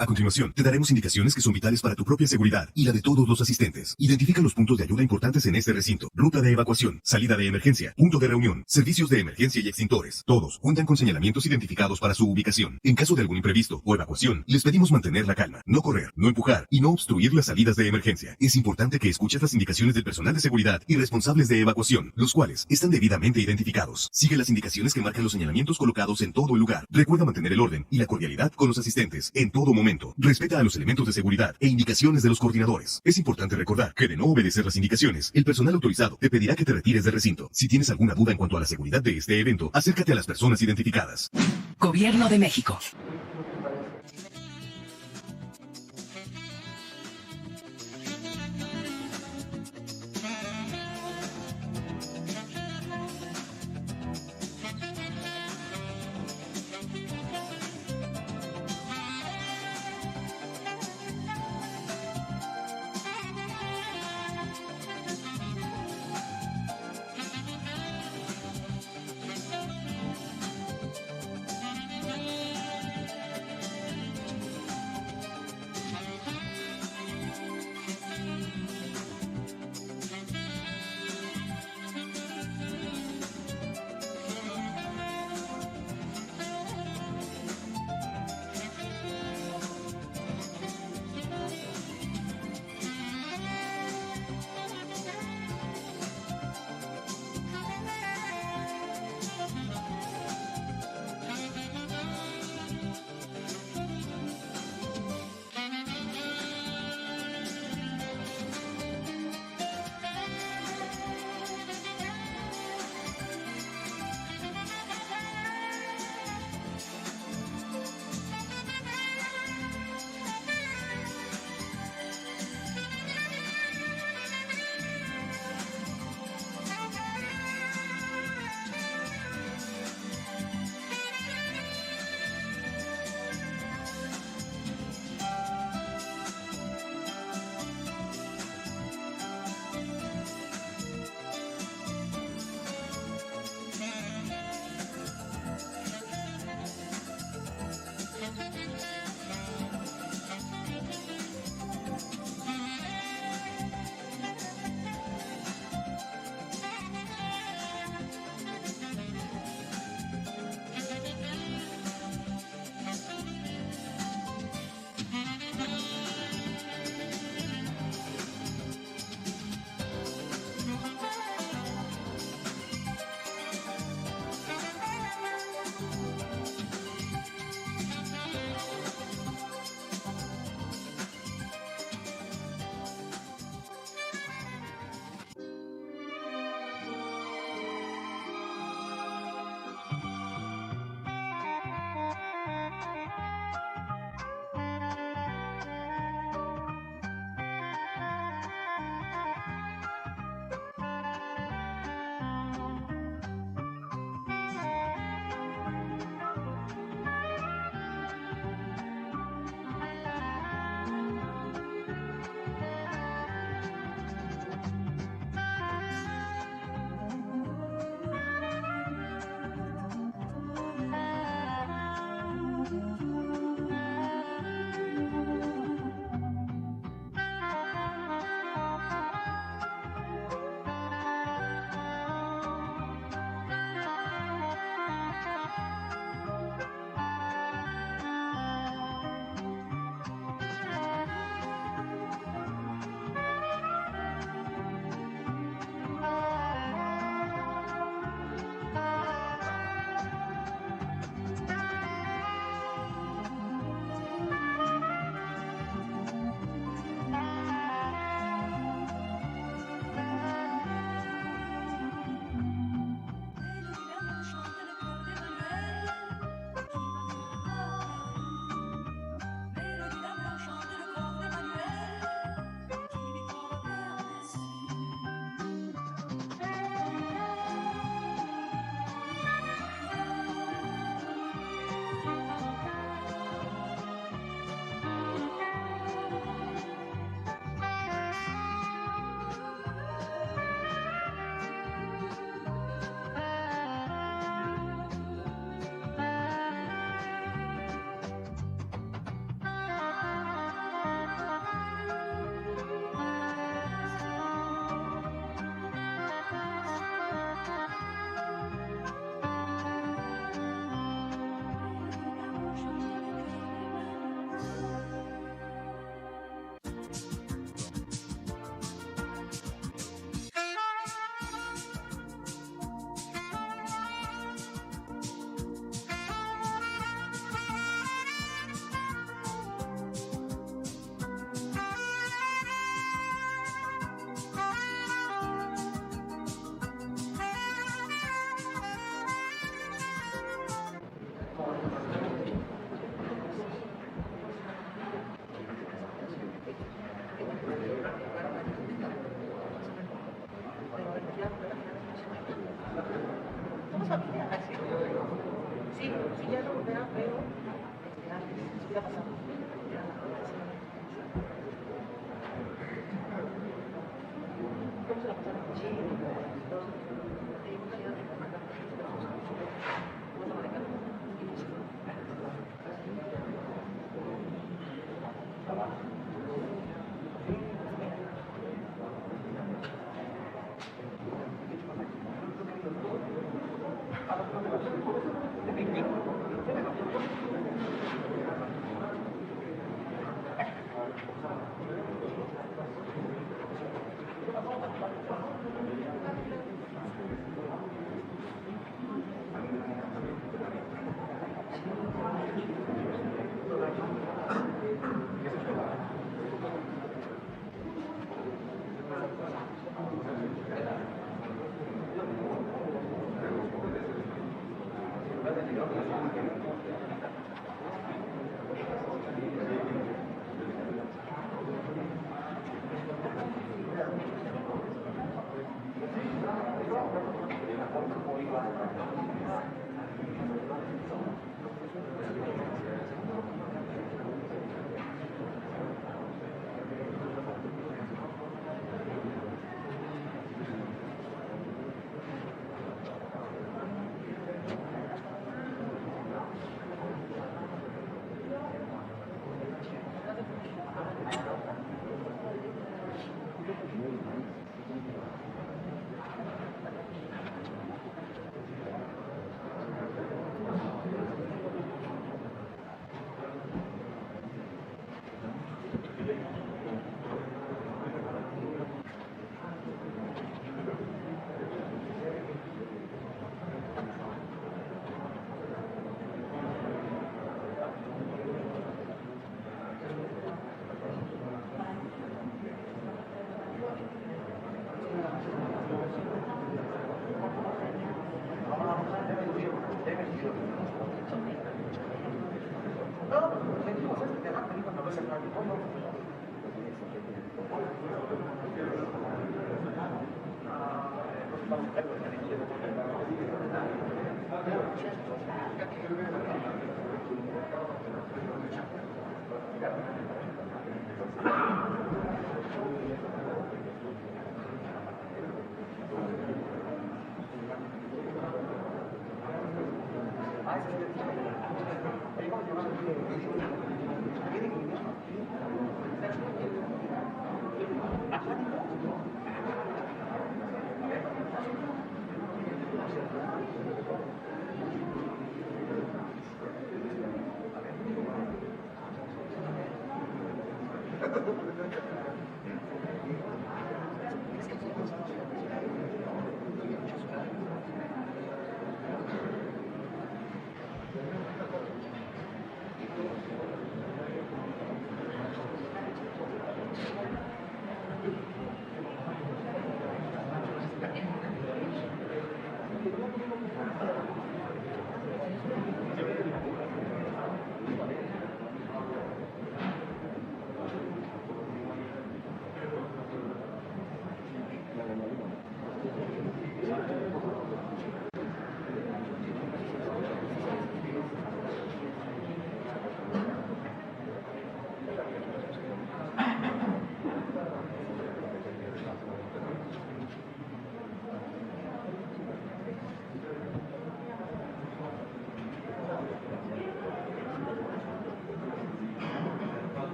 A continuación, te daremos indicaciones que son vitales para tu propia seguridad y la de todos los asistentes. Identifica los puntos de ayuda importantes en este recinto. Ruta de evacuación, salida de emergencia, punto de reunión, servicios de emergencia y extintores. Todos cuentan con señalamientos identificados para su ubicación. En caso de algún imprevisto o evacuación, les pedimos mantener la calma, no correr, no empujar y no obstruir las salidas de emergencia. Es importante que escuches las indicaciones del personal de seguridad y responsables de evacuación, los cuales están debidamente identificados. Sigue las indicaciones que marcan los señalamientos colocados en todo el lugar. Recuerda mantener el orden y la cordialidad con los asistentes en todo momento. Respeta a los elementos de seguridad e indicaciones de los coordinadores. Es importante recordar que de no obedecer las indicaciones, el personal autorizado te pedirá que te retires del recinto. Si tienes alguna duda en cuanto a la seguridad de este evento, acércate a las personas identificadas. Gobierno de México.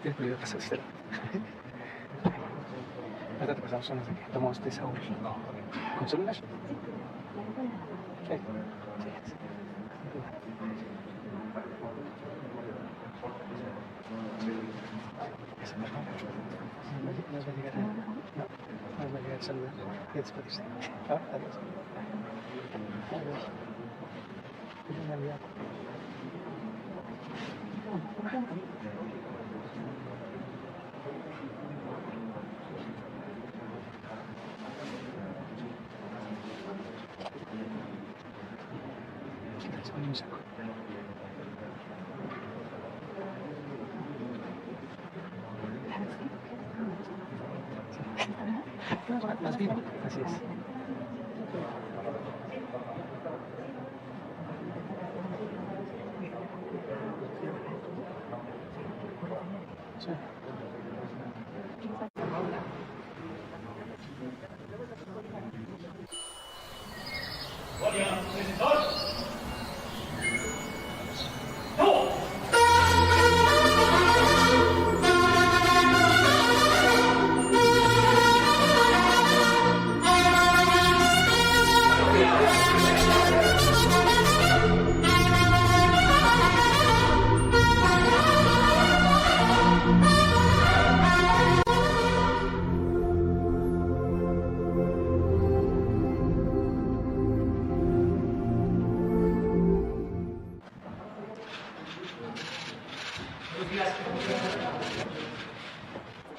Tienes prohibido pasar, ¿sí? Ahorita te pasamos unas de que tomamos desahogo. ¿Con celular? Sí. Sí. Nos va a llegar el celular y despedirse. Adiós. Adiós. Feliz Navidad. Ponle un saco. Más bien, así es. Sí.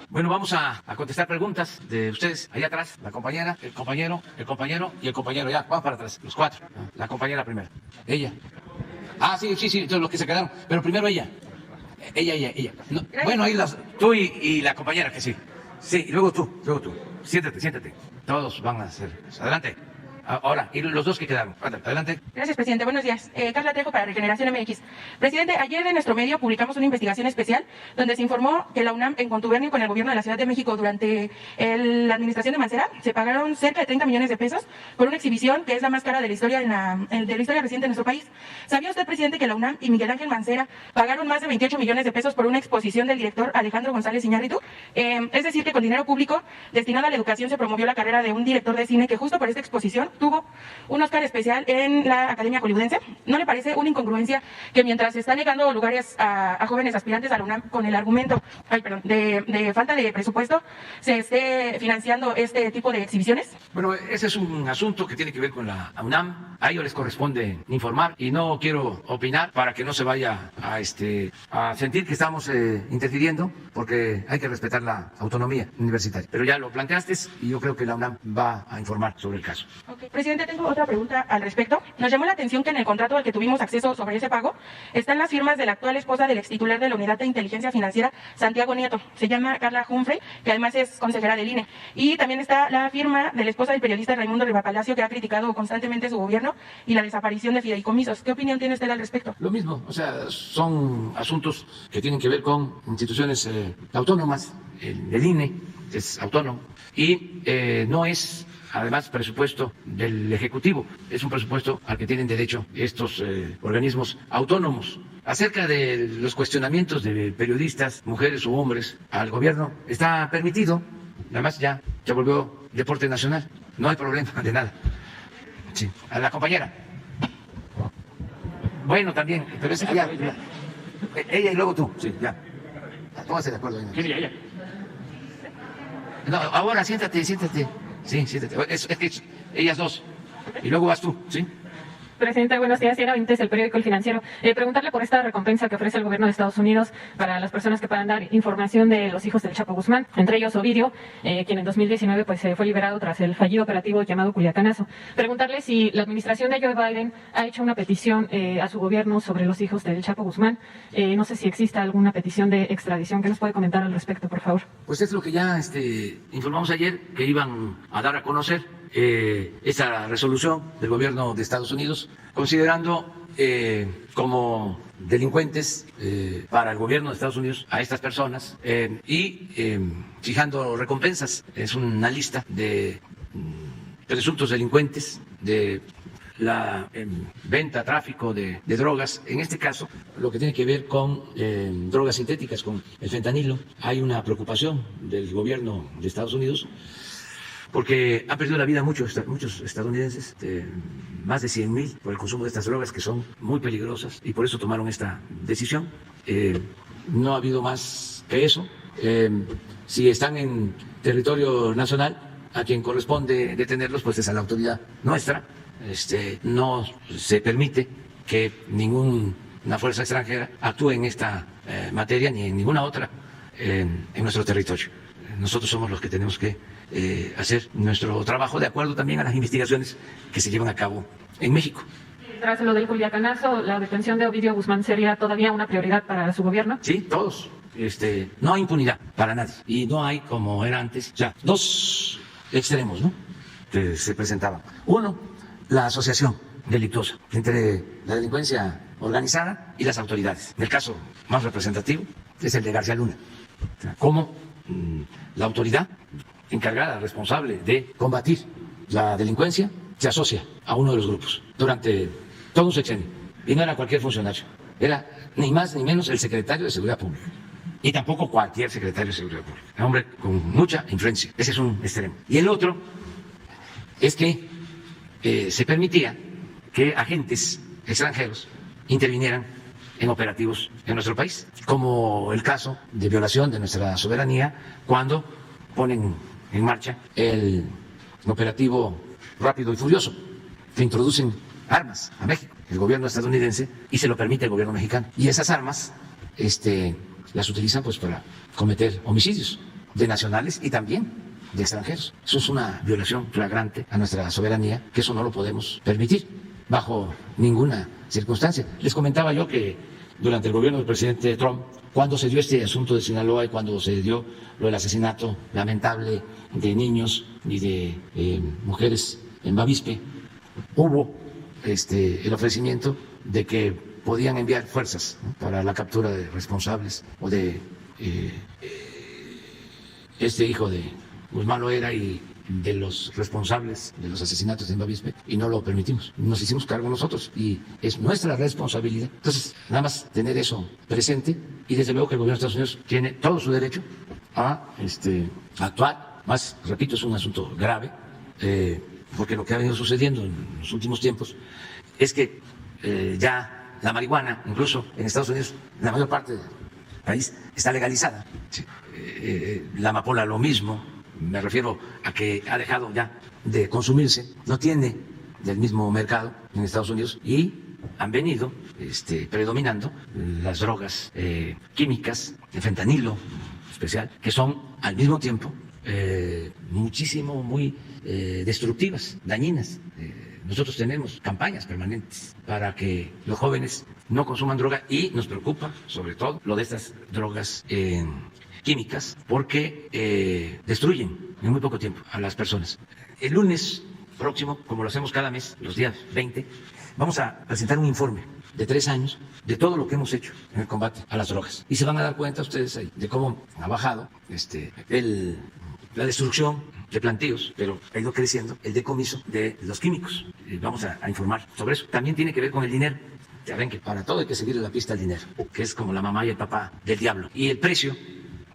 Bueno, vamos a contestar preguntas de ustedes. Allá atrás, la compañera, el compañero y el compañero. Ya, vamos para atrás, los cuatro. La compañera primero. Ella. Ah, sí, entonces los que se quedaron. Pero primero ella. Ella. No, bueno, ahí tú y la compañera, que sí. Sí, y luego tú. Siéntate. Todos van a ser. Adelante. Ahora, y los dos que quedaron. Adelante. Gracias, presidente. Buenos días. Carla Trejo para Regeneración MX. Presidente, ayer en nuestro medio publicamos una investigación especial donde se informó que la UNAM, en contubernio con el gobierno de la Ciudad de México durante la administración de Mancera, se pagaron cerca de 30 millones de pesos por una exhibición que es la más cara de la historia de la historia reciente de nuestro país. ¿Sabía usted, presidente, que la UNAM y Miguel Ángel Mancera pagaron más de 28 millones de pesos por una exposición del director Alejandro González Iñárritu? Es decir, que con dinero público destinado a la educación se promovió la carrera de un director de cine que justo por esta exposición tuvo un Oscar especial en la Academia Hollywoodense. ¿No le parece una incongruencia que mientras se está negando lugares a jóvenes aspirantes a la UNAM con el argumento de falta de presupuesto, se esté financiando este tipo de exhibiciones? Bueno, ese es un asunto que tiene que ver con la UNAM. A ellos les corresponde informar y no quiero opinar para que no se vaya a sentir que estamos interfiriendo, porque hay que respetar la autonomía universitaria. Pero ya lo planteaste y yo creo que la UNAM va a informar sobre el caso. Okay. Presidente, tengo otra pregunta al respecto. Nos llamó la atención que en el contrato al que tuvimos acceso sobre ese pago están las firmas de la actual esposa del extitular de la Unidad de Inteligencia Financiera, Santiago Nieto. Se llama Carla Humphrey, que además es consejera del INE. Y también está la firma de la esposa del periodista Raimundo Rivapalacio, que ha criticado constantemente su gobierno y la desaparición de fideicomisos. ¿Qué opinión tiene usted al respecto? Lo mismo, o sea, son asuntos que tienen que ver con instituciones autónomas. El INE es autónomo y no es además presupuesto del Ejecutivo, es un presupuesto al que tienen derecho estos organismos autónomos. Acerca de los cuestionamientos de periodistas, mujeres u hombres, al gobierno, está permitido, además ya volvió deporte nacional, no hay problema de nada. Sí. A la compañera. Bueno, también, pero es ella y luego tú, sí, ya. Póngase de acuerdo. Ella. No, ahora siéntate. Sí, siéntate. Es que ellas dos. Y luego vas tú, ¿sí? Presidente, buenos días. Diana Benítez, el periódico El Financiero. Preguntarle por esta recompensa que ofrece el gobierno de Estados Unidos para las personas que puedan dar información de los hijos del Chapo Guzmán, entre ellos Ovidio, quien en 2019 fue liberado tras el fallido operativo llamado Culiacanazo. Preguntarle si la administración de Joe Biden ha hecho una petición a su gobierno sobre los hijos del Chapo Guzmán. No sé si exista alguna petición de extradición. ¿Qué nos puede comentar al respecto, por favor? Pues es lo que ya informamos ayer, que iban a dar a conocer esta resolución del gobierno de Estados Unidos, considerando como delincuentes para el gobierno de Estados Unidos a estas personas y fijando recompensas. Es una lista de presuntos delincuentes, de la venta, tráfico de drogas. En este caso, lo que tiene que ver con drogas sintéticas, con el fentanilo, hay una preocupación del gobierno de Estados Unidos porque ha perdido la vida muchos estadounidenses, más de 100,000 por el consumo de estas drogas que son muy peligrosas, y por eso tomaron esta decisión. No ha habido más que eso. Si están en territorio nacional, a quien corresponde detenerlos pues es a la autoridad nuestra. No se permite que ninguna fuerza extranjera actúe en esta materia ni en ninguna otra en nuestro territorio. Nosotros somos los que tenemos que hacer nuestro trabajo de acuerdo también a las investigaciones que se llevan a cabo en México. Tras lo del Culiacanazo, ¿la detención de Ovidio Guzmán sería todavía una prioridad para su gobierno? Sí, todos. No hay impunidad para nadie y no hay, como era antes, ya dos extremos, ¿no?, que se presentaban. Uno, la asociación delictuosa entre la delincuencia organizada y las autoridades. El caso más representativo es el de García Luna. O sea, cómo la autoridad encargada, responsable de combatir la delincuencia, se asocia a uno de los grupos durante todo un sexenio. Y no era cualquier funcionario, era ni más ni menos el secretario de Seguridad Pública. Y tampoco cualquier secretario de Seguridad Pública. Un hombre con mucha influencia. Ese es un extremo. Y el otro es que se permitía que agentes extranjeros intervinieran en operativos en nuestro país, como el caso de violación de nuestra soberanía cuando ponen en marcha el operativo Rápido y Furioso, que introducen armas a México, el gobierno estadounidense, y se lo permite el gobierno mexicano. Y esas armas las utilizan pues para cometer homicidios de nacionales y también de extranjeros. Eso es una violación flagrante a nuestra soberanía, que eso no lo podemos permitir bajo ninguna circunstancia. Les comentaba yo que durante el gobierno del presidente Trump, cuando se dio este asunto de Sinaloa y cuando se dio lo del asesinato lamentable de niños y de mujeres en Bavispe, hubo el ofrecimiento de que podían enviar fuerzas, ¿no?, para la captura de responsables o de este hijo de Guzmán Loera y de los responsables de los asesinatos en Bavispe, y no lo permitimos. Nos hicimos cargo nosotros y es nuestra responsabilidad. Entonces, nada más tener eso presente, y desde luego que el gobierno de Estados Unidos tiene todo su derecho a actuar. Más, repito, es un asunto grave, porque lo que ha venido sucediendo en los últimos tiempos es que ya la marihuana, incluso en Estados Unidos, la mayor parte del país está legalizada. Sí. La amapola lo mismo, me refiero a que ha dejado ya de consumirse, no tiene del mismo mercado en Estados Unidos, y han venido predominando las drogas químicas, el fentanilo especial, que son al mismo tiempo muy destructivas, dañinas. Nosotros tenemos campañas permanentes para que los jóvenes no consuman droga, y nos preocupa sobre todo lo de estas drogas químicas, porque destruyen en muy poco tiempo a las personas. El lunes próximo, como lo hacemos cada mes, los días 20, vamos a presentar un informe de 3 años de todo lo que hemos hecho en el combate a las drogas. Y se van a dar cuenta ustedes ahí de cómo ha bajado la destrucción de plantíos, pero ha ido creciendo el decomiso de los químicos. Vamos a informar sobre eso. También tiene que ver con el dinero. Ya ven que para todo hay que seguirle la pista al dinero, que es como la mamá y el papá del diablo. Y el precio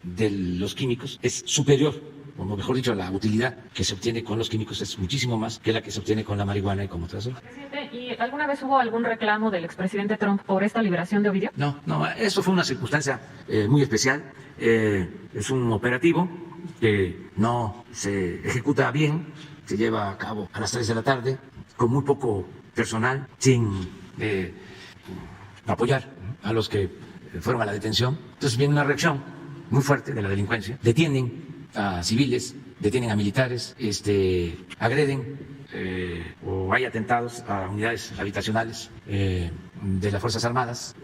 de los químicos es superior, o mejor dicho, la utilidad que se obtiene con los químicos es muchísimo más que la que se obtiene con la marihuana y con otras drogas. Presidente, ¿y alguna vez hubo algún reclamo del expresidente Trump por esta liberación de Ovidio? No, eso fue una circunstancia muy especial. Es un operativo que no se ejecuta bien, se lleva a cabo a las 3 de la tarde, con muy poco personal, sin apoyar a los que fueron a la detención. Entonces viene una reacción muy fuerte de la delincuencia. Detienen a civiles, detienen a militares, agreden o hay atentados a unidades habitacionales de las Fuerzas Armadas,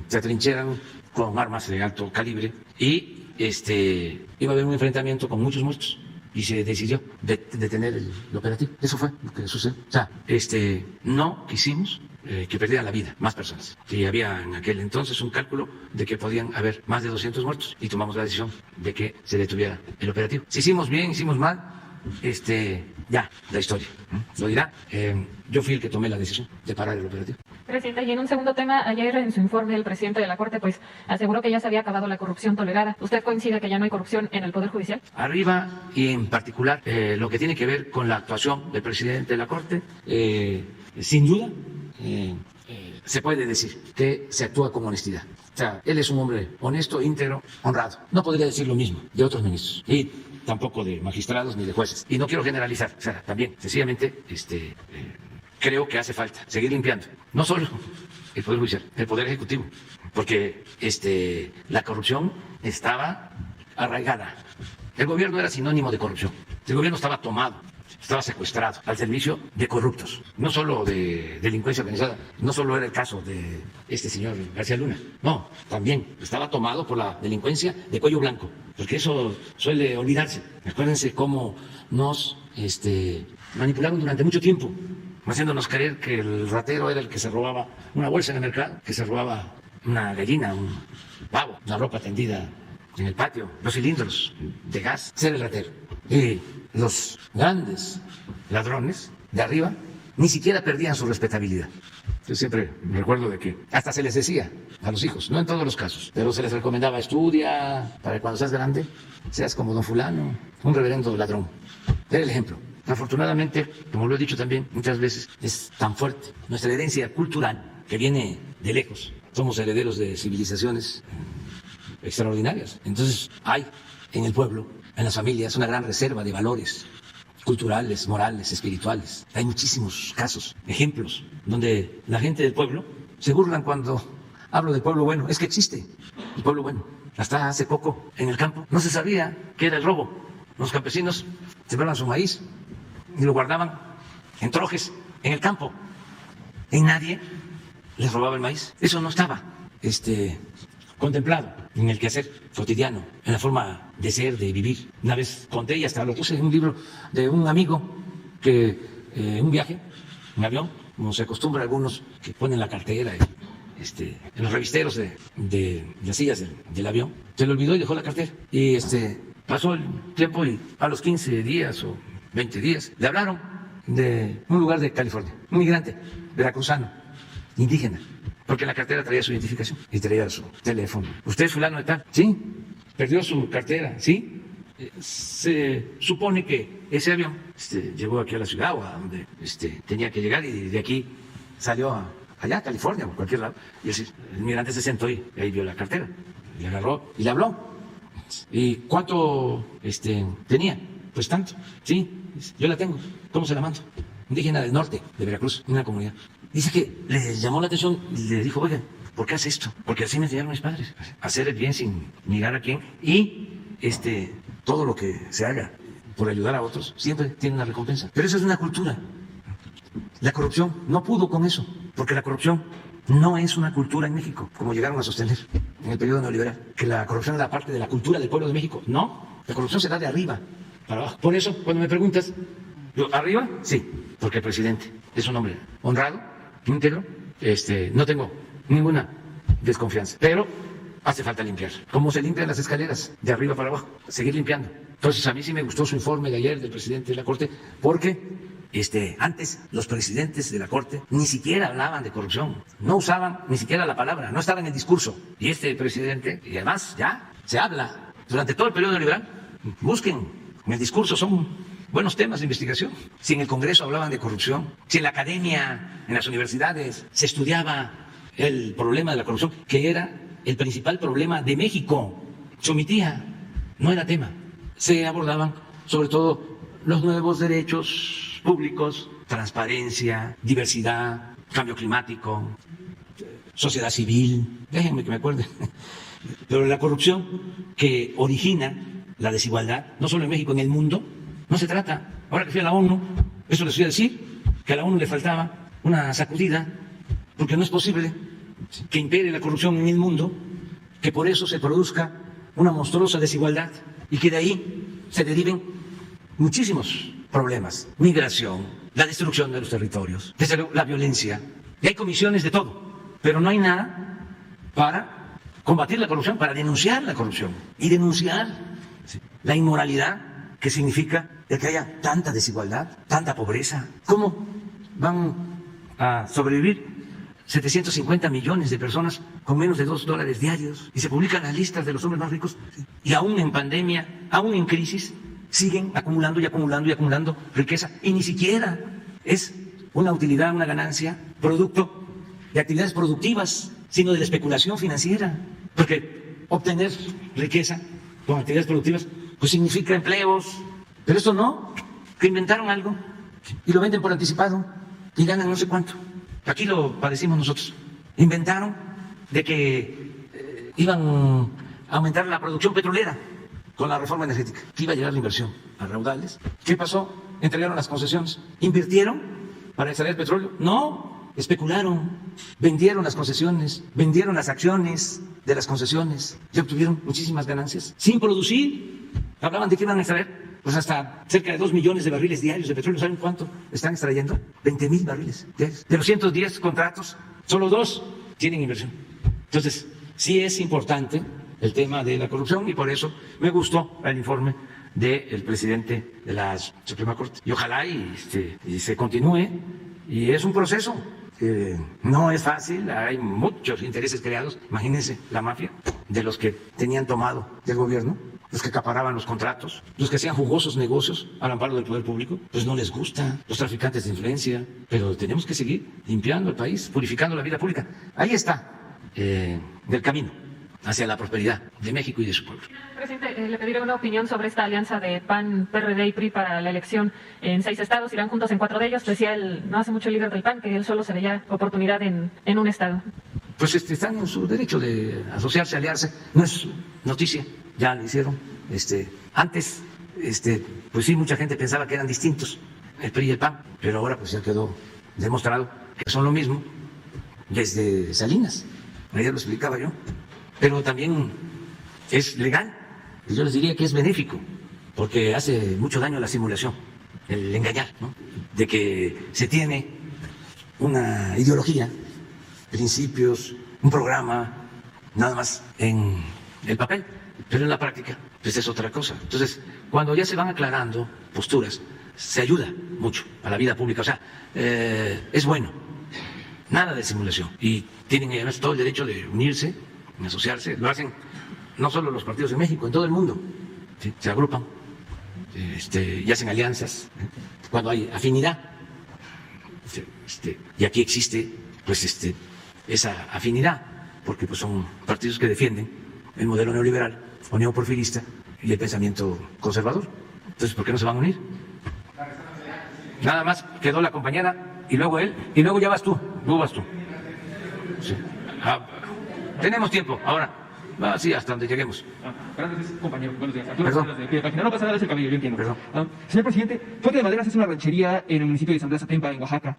se atrincheran con armas de alto calibre, y iba a haber un enfrentamiento con muchos muertos, y se decidió detener el operativo. Eso fue lo que sucedió. O sea, no quisimos que perdieran la vida más personas. Y había en aquel entonces un cálculo de que podían haber más de 200 muertos, y tomamos la decisión de que se detuviera el operativo. Si hicimos bien, hicimos mal, ya, la historia lo dirá. Yo fui el que tomé la decisión de parar el operativo. Presidente, y en un segundo tema, ayer en su informe el presidente de la Corte pues aseguró que ya se había acabado la corrupción tolerada. ¿Usted coincide que ya no hay corrupción en el Poder Judicial? Arriba y en particular lo que tiene que ver con la actuación del presidente de la Corte, sin duda se puede decir que se actúa con honestidad. O sea, él es un hombre honesto, íntegro, honrado. No podría decir lo mismo de otros ministros y tampoco de magistrados ni de jueces. Y no quiero generalizar, o sea, también sencillamente creo que hace falta seguir limpiando, no solo el Poder Judicial, el Poder Ejecutivo, porque la corrupción estaba arraigada. El gobierno era sinónimo de corrupción. El gobierno estaba tomado, estaba secuestrado al servicio de corruptos, no solo de delincuencia organizada, no solo era el caso de este señor García Luna, no, también estaba tomado por la delincuencia de cuello blanco, porque eso suele olvidarse. Acuérdense cómo nos manipularon durante mucho tiempo, haciéndonos creer que el ratero era el que se robaba una bolsa en el mercado, que se robaba una gallina, un pavo, una ropa tendida en el patio, los cilindros de gas, ser el ratero. Y los grandes ladrones de arriba ni siquiera perdían su respetabilidad. Yo siempre me recuerdo de que hasta se les decía a los hijos, no en todos los casos, pero se les recomendaba: estudia para que cuando seas grande seas como don fulano, un reverendo ladrón. Era el ejemplo. Afortunadamente, como lo he dicho también muchas veces, es tan fuerte nuestra herencia cultural que viene de lejos. Somos herederos de civilizaciones extraordinarias. Entonces hay en el pueblo, en las familias, una gran reserva de valores culturales, morales, espirituales. Hay muchísimos casos, ejemplos, donde la gente del pueblo se burlan cuando hablo del pueblo bueno. Es que existe el pueblo bueno. Hasta hace poco, en el campo, no se sabía qué era el robo. Los campesinos sembraban su maíz y lo guardaban en trojes en el campo. Y nadie les robaba el maíz. Eso no estaba contemplado en el quehacer cotidiano, en la forma de ser, de vivir. Una vez conté, y hasta lo puse en un libro de un amigo, que un viaje en avión, como se acostumbra algunos que ponen la cartera en los revisteros de las sillas del avión, se le olvidó y dejó la cartera. Y pasó el tiempo y a los 15 días o 20 días le hablaron de un lugar de California, un migrante veracruzano, indígena, porque en la cartera traía su identificación y traía su teléfono. ¿Usted es fulano de tal? Sí. ¿Perdió su cartera? Sí. Se supone que ese avión llegó aquí a la ciudad o a donde tenía que llegar, y de aquí salió allá a California o cualquier lado. Y el migrante se sentó y ahí vio la cartera, le agarró y le habló. ¿Y cuánto tenía? Pues tanto. Sí, yo la tengo. ¿Cómo se la mando? Indígena del norte de Veracruz, una comunidad. Dice que le llamó la atención y le dijo: oiga, ¿por qué hace esto? Porque así me enseñaron mis padres, hacer el bien sin mirar a quién, y todo lo que se haga por ayudar a otros siempre tiene una recompensa. Pero eso es una cultura. La corrupción no pudo con eso, porque la corrupción no es una cultura en México, como llegaron a sostener en el periodo neoliberal, que la corrupción era parte de la cultura del pueblo de México. No, la corrupción se da de arriba para abajo. Por eso, cuando me preguntas, yo, ¿arriba? Sí, porque el presidente es un hombre honrado, íntegro, no tengo ninguna desconfianza, pero hace falta limpiar. ¿Cómo se limpian las escaleras? De arriba para abajo, seguir limpiando. Entonces, a mí sí me gustó su informe de ayer del presidente de la Corte, porque antes los presidentes de la Corte ni siquiera hablaban de corrupción, no usaban ni siquiera la palabra, no estaba en el discurso. Y este presidente, y además ya se habla durante todo el periodo liberal, busquen en el discurso, son buenos temas de investigación. Si en el Congreso hablaban de corrupción, si en la academia, en las universidades, se estudiaba el problema de la corrupción, que era el principal problema de México, se omitía, no era tema. Se abordaban sobre todo los nuevos derechos públicos, transparencia, diversidad, cambio climático, sociedad civil, déjenme que me acuerde. Pero la corrupción que origina la desigualdad, no solo en México, en el mundo, no se trata. Ahora que fui a la ONU, eso les fui a decir, que a la ONU le faltaba una sacudida, porque no es posible que impere la corrupción en el mundo, que por eso se produzca una monstruosa desigualdad y que de ahí se deriven muchísimos problemas: migración, la destrucción de los territorios, desde luego la violencia. Y hay comisiones de todo, pero no hay nada para combatir la corrupción, para denunciar la corrupción y denunciar la inmoralidad ¿Qué significa el que haya tanta desigualdad, tanta pobreza? ¿Cómo van a sobrevivir 750 millones de personas con menos de $2 diarios? Y se publican las listas de los hombres más ricos. Y aún en pandemia, aún en crisis, siguen acumulando y acumulando y acumulando riqueza. Y ni siquiera es una utilidad, una ganancia, producto de actividades productivas, sino de la especulación financiera. Porque obtener riqueza con actividades productivas pues significa empleos. Pero esto no, que inventaron algo y lo venden por anticipado y ganan no sé cuánto. Aquí lo padecimos nosotros. Inventaron de que iban a aumentar la producción petrolera con la reforma energética, que iba a llegar la inversión a raudales. ¿Qué pasó? Entregaron las concesiones. ¿Invirtieron para extraer petróleo? No, especularon, vendieron las concesiones, vendieron las acciones de las concesiones y obtuvieron muchísimas ganancias sin producir. Hablaban de que iban a extraer pues hasta cerca de 2 millones de barriles diarios de petróleo. ¿Saben cuánto están extrayendo? 20,000 barriles diarios. De los 110 contratos, solo 2 tienen inversión. Entonces, sí es importante el tema de la corrupción y por eso me gustó el informe del presidente de la Suprema Corte. Y ojalá y se continúe. Y es un proceso que no es fácil, hay muchos intereses creados. Imagínense la mafia de los que tenían tomado del gobierno, los que acaparaban los contratos, los que hacían jugosos negocios al amparo del poder público, pues no les gusta, los traficantes de influencia, pero tenemos que seguir limpiando el país, purificando la vida pública. Ahí está el camino hacia la prosperidad de México y de su pueblo. Presidente, le pediré una opinión sobre esta alianza de PAN, PRD y PRI para la elección en 6 estados, irán juntos en 4 de ellos. Decía no hace mucho el líder del PAN que él solo se veía oportunidad en un estado. Pues están en su derecho de asociarse, aliarse, no es noticia, ya lo hicieron. Antes, pues sí, mucha gente pensaba que eran distintos, el PRI y el PAN, pero ahora pues ya quedó demostrado que son lo mismo desde Salinas, ayer lo explicaba yo, pero también es legal, y yo les diría que es benéfico, porque hace mucho daño la simulación, el engañar, ¿no? De que se tiene una ideología, principios, un programa, nada más en el papel, pero en la práctica pues es otra cosa. Entonces, cuando ya se van aclarando posturas, se ayuda mucho a la vida pública, o sea, es bueno, nada de simulación, y tienen además todo el derecho de unirse, de asociarse, lo hacen no solo los partidos de México, en todo el mundo, ¿sí? Se agrupan y hacen alianzas cuando hay afinidad, y aquí existe pues esa afinidad, porque pues son partidos que defienden el modelo neoliberal o neoporfirista y el pensamiento conservador. Entonces, ¿por qué no se van a unir? Nada más quedó la compañera y luego él, y luego ya vas tú, Sí. Tenemos tiempo ahora. Sí, hasta donde lleguemos. Gracias, compañero. Buenos días. Perdón. De página. No pasa nada, es el cabello, yo entiendo. Perdón. Señor presidente, Fuente de Maderas es una ranchería en el municipio de San Blas Atempa, en Oaxaca.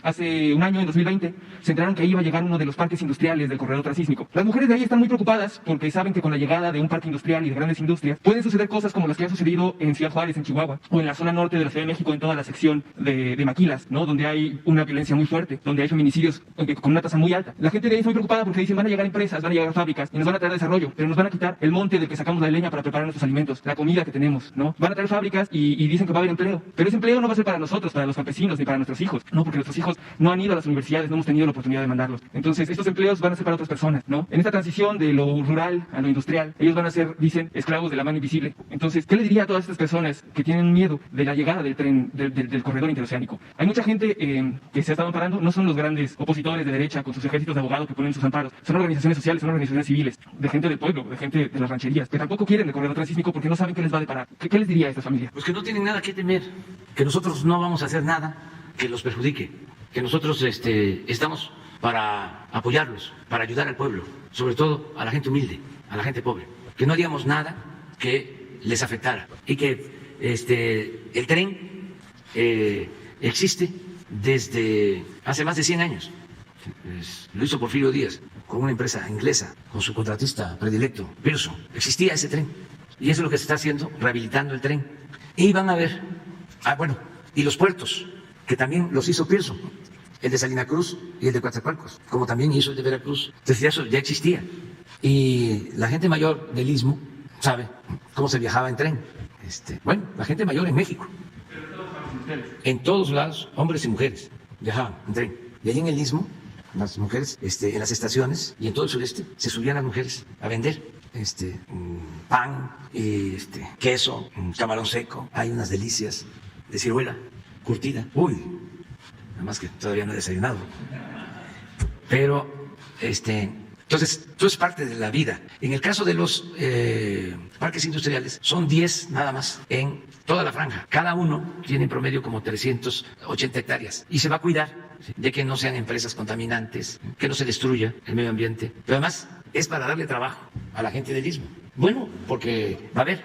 Hace un año, en 2020, se enteraron que ahí iba a llegar uno de los parques industriales del corredor transísmico. Las mujeres de ahí están muy preocupadas porque saben que con la llegada de un parque industrial y de grandes industrias pueden suceder cosas como las que han sucedido en Ciudad Juárez, en Chihuahua, o en la zona norte de la Ciudad de México, en toda la sección de Maquilas, ¿no? Donde hay una violencia muy fuerte, donde hay feminicidios con una tasa muy alta. La gente de ahí está muy preocupada porque dicen van a llegar empresas, van a llegar fábricas y nos van a traer desarrollo, pero nos van a quitar el monte del que sacamos la leña para preparar nuestros alimentos, la comida que tenemos, ¿no? Van a traer fábricas y dicen que va a haber empleo, pero ese empleo no va a ser para nosotros, para los campesinos, ni para nuestros hijos, no, porque nuestros hijos no han ido a las universidades, no hemos tenido la oportunidad de mandarlos. Entonces, estos empleos van a ser para otras personas, ¿no? En esta transición de lo rural a lo industrial, ellos van a ser, dicen, esclavos de la mano invisible. Entonces, ¿qué le diría a todas estas personas que tienen miedo de la llegada del tren, del corredor interoceánico? Hay mucha gente que se ha estado amparando, no son los grandes opositores de derecha con sus ejércitos de abogados que ponen sus amparos, son organizaciones sociales, son organizaciones civiles, de gente del pueblo, de gente de las rancherías, que tampoco quieren el corredor transísmico porque no saben qué les va a deparar. ¿Qué les diría a estas familias? Pues que no tienen nada que temer, que nosotros no vamos a hacer nada que los perjudique, que nosotros estamos para apoyarlos, para ayudar al pueblo, sobre todo a la gente humilde, a la gente pobre, que no haríamos nada que les afectara y que el tren existe desde hace más de 100 años. Lo hizo Porfirio Díaz con una empresa inglesa, con su contratista predilecto, Pearson. Existía ese tren y eso es lo que se está haciendo, rehabilitando el tren. Y van a ver, y los puertos, que también los hizo Pearson, el de Salina Cruz y el de Coatzacoalcos, como también hizo el de Veracruz. Entonces eso ya existía. Y la gente mayor del Istmo sabe cómo se viajaba en tren. Bueno, la gente mayor en México. En todos lados, hombres y mujeres viajaban en tren. Y allí en el Istmo, las mujeres, en las estaciones y en todo el sureste, se subían las mujeres a vender pan, queso, camarón seco. Hay unas delicias de ciruela curtida. Uy, nada más que todavía no he desayunado. Pero, entonces, todo es parte de la vida. En el caso de los parques industriales, son 10 nada más en toda la franja. Cada uno tiene en promedio como 380 hectáreas y se va a cuidar de que no sean empresas contaminantes, que no se destruya el medio ambiente. Pero además es para darle trabajo a la gente del Istmo. Bueno, porque va a haber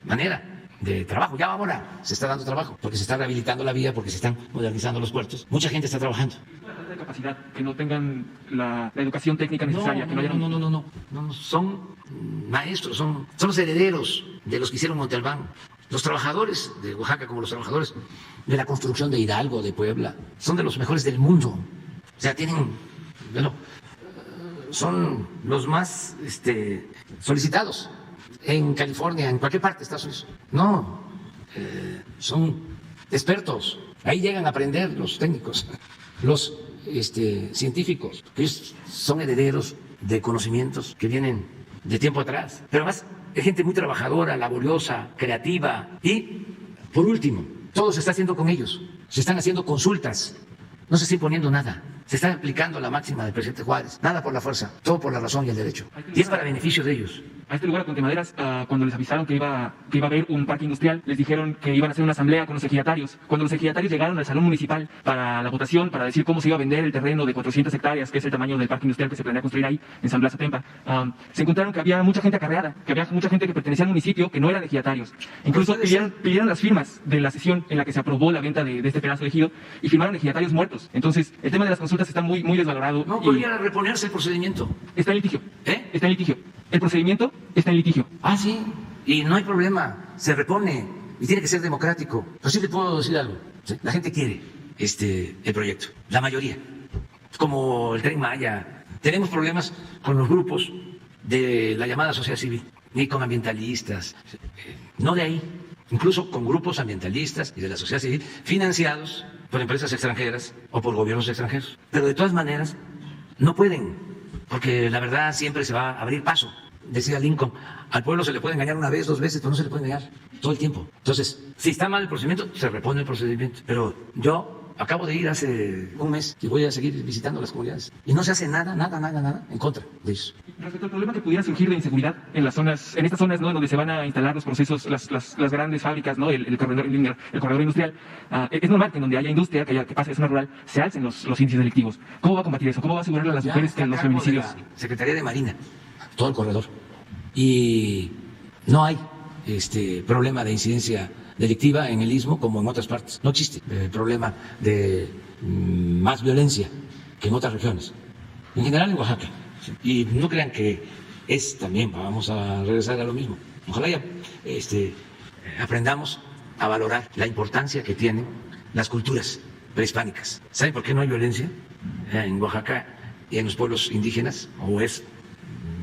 manera de trabajo. Ya ahora se está dando trabajo, porque se está rehabilitando la vía, porque se están modernizando los puertos. Mucha gente está trabajando. De capacidad, que no tengan la educación técnica necesaria, que no hayan... No, son maestros, son los herederos de los que hicieron Monte Albán. Los trabajadores de Oaxaca, como los trabajadores de la construcción de Hidalgo, de Puebla, son de los mejores del mundo. O sea, son los más solicitados en California, en cualquier parte de Estados Unidos. Son expertos. Ahí llegan a aprender los técnicos, los científicos, que ellos son herederos de conocimientos que vienen de tiempo atrás. Pero además es gente muy trabajadora, laboriosa, creativa. Y, por último, todo se está haciendo con ellos. Se están haciendo consultas. No se está imponiendo nada. Se está aplicando la máxima del presidente Juárez. Nada por la fuerza, todo por la razón y el derecho. Y es para beneficio de ellos. A este lugar, a Puentemaderas, cuando les avisaron que iba a haber un parque industrial, les dijeron que iban a hacer una asamblea con los ejidatarios. Cuando los ejidatarios llegaron al salón municipal para la votación, para decir cómo se iba a vender el terreno de 400 hectáreas, que es el tamaño del parque industrial que se planea construir ahí, en San Blas Atempa, se encontraron que había mucha gente acarreada, que había mucha gente que pertenecía al municipio que no eran ejidatarios. Incluso pidieron las firmas de la sesión en la que se aprobó la venta de este pedazo de ejido y firmaron ejidatarios muertos. Entonces, el tema de las consultas está muy desvalorado. No podría reponerse el procedimiento. Está en litigio. Está en litigio. El procedimiento está en litigio. Ah, sí. Y no hay problema. Se repone. Y tiene que ser democrático. Pero sí le puedo decir algo. ¿Sí? La gente quiere el proyecto. La mayoría. Como el Tren Maya. Tenemos problemas con los grupos de la llamada sociedad civil. Ni con ambientalistas. No de ahí. Incluso con grupos ambientalistas y de la sociedad civil financiados por empresas extranjeras o por gobiernos extranjeros. Pero de todas maneras, no pueden, porque la verdad siempre se va a abrir paso. Decía Lincoln, al pueblo se le puede engañar una vez, 2 veces, pero no se le puede engañar todo el tiempo. Entonces, si está mal el procedimiento, se repone el procedimiento. Pero yo acabo de ir hace un mes y voy a seguir visitando las comunidades. Y no se hace nada en contra de eso. Respecto al problema que pudiera surgir de inseguridad en las zonas, en estas zonas, ¿no?, donde se van a instalar los procesos, las grandes fábricas, ¿no?, el corredor industrial, es normal que en donde haya industria, que pase de zona rural, se alcen los índices delictivos. ¿Cómo va a combatir eso? ¿Cómo va a asegurarle a las mujeres que los feminicidios? Secretaría de Marina, todo el corredor. Y no hay problema de incidencia delictiva en el Istmo como en otras partes. No existe problema de más violencia que en otras regiones. En general en Oaxaca. Y no crean que es también, vamos a regresar a lo mismo. Ojalá ya aprendamos a valorar la importancia que tienen las culturas prehispánicas. ¿Saben por qué no hay violencia en Oaxaca y en los pueblos indígenas? ¿O es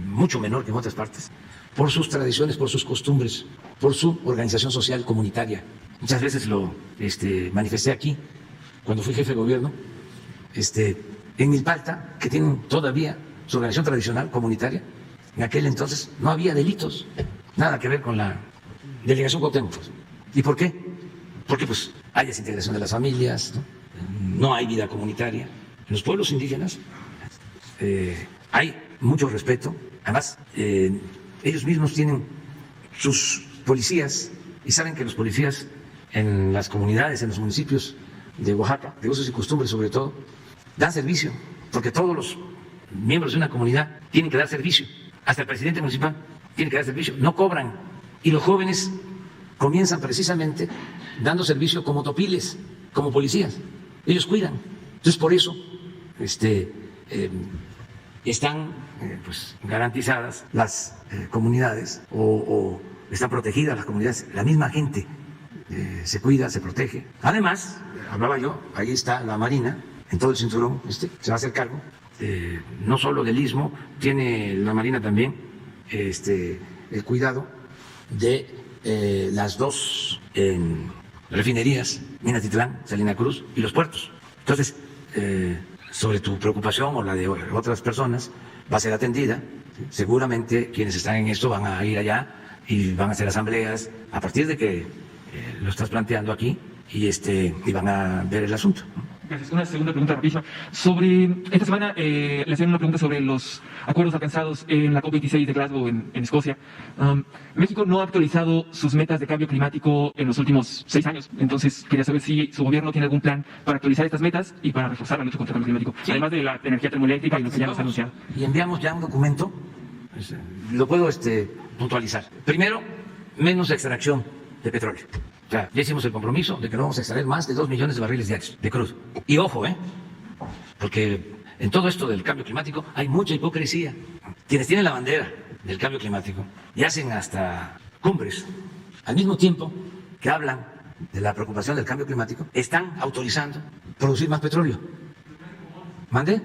mucho menor que en otras partes? Por sus tradiciones, por sus costumbres, por su organización social comunitaria. Muchas veces lo manifesté aquí, cuando fui jefe de gobierno, en Milpalta, que tienen todavía su organización tradicional comunitaria. En aquel entonces no había delitos, nada que ver con la delegación Cuauhtémoc. ¿Y por qué? Porque pues hay desintegración de las familias, no hay vida comunitaria. En los pueblos indígenas hay mucho respeto, además ellos mismos tienen sus policías y saben que los policías en las comunidades, en los municipios de Oaxaca, de usos y costumbres sobre todo, dan servicio, porque todos los miembros de una comunidad tienen que dar servicio, hasta el presidente municipal tiene que dar servicio, no cobran, y los jóvenes comienzan precisamente dando servicio como topiles, como policías, ellos cuidan. Entonces por eso están pues garantizadas las comunidades o están protegidas las comunidades, la misma gente se cuida, se protege. Además, hablaba yo, ahí está la Marina, en todo el cinturón, se va a hacer cargo, no solo del Istmo, tiene la Marina también el cuidado de las dos refinerías, Minatitlán, Salina Cruz y los puertos. Entonces, sobre tu preocupación o la de otras personas, va a ser atendida. Seguramente quienes están en esto van a ir allá y van a hacer asambleas a partir de que lo estás planteando aquí y van a ver el asunto. Gracias. Una segunda pregunta rapidísima. Esta semana le hacían una pregunta sobre los acuerdos alcanzados en la COP26 de Glasgow en Escocia. México no ha actualizado sus metas de cambio climático en los últimos 6 años. Entonces, quería saber si su gobierno tiene algún plan para actualizar estas metas y para reforzar la lucha contra el cambio climático. Sí. Además de la energía termoeléctrica y lo que ya nos ha anunciado. Y enviamos ya un documento, lo puedo puntualizar. Primero, menos extracción de petróleo. O sea, ya hicimos el compromiso de que no vamos a extraer más de 2 millones de barriles diarios de crudo. Y ojo, porque en todo esto del cambio climático hay mucha hipocresía. Quienes tienen la bandera del cambio climático y hacen hasta cumbres al mismo tiempo que hablan de la preocupación del cambio climático, están autorizando producir más petróleo. ¿Mande?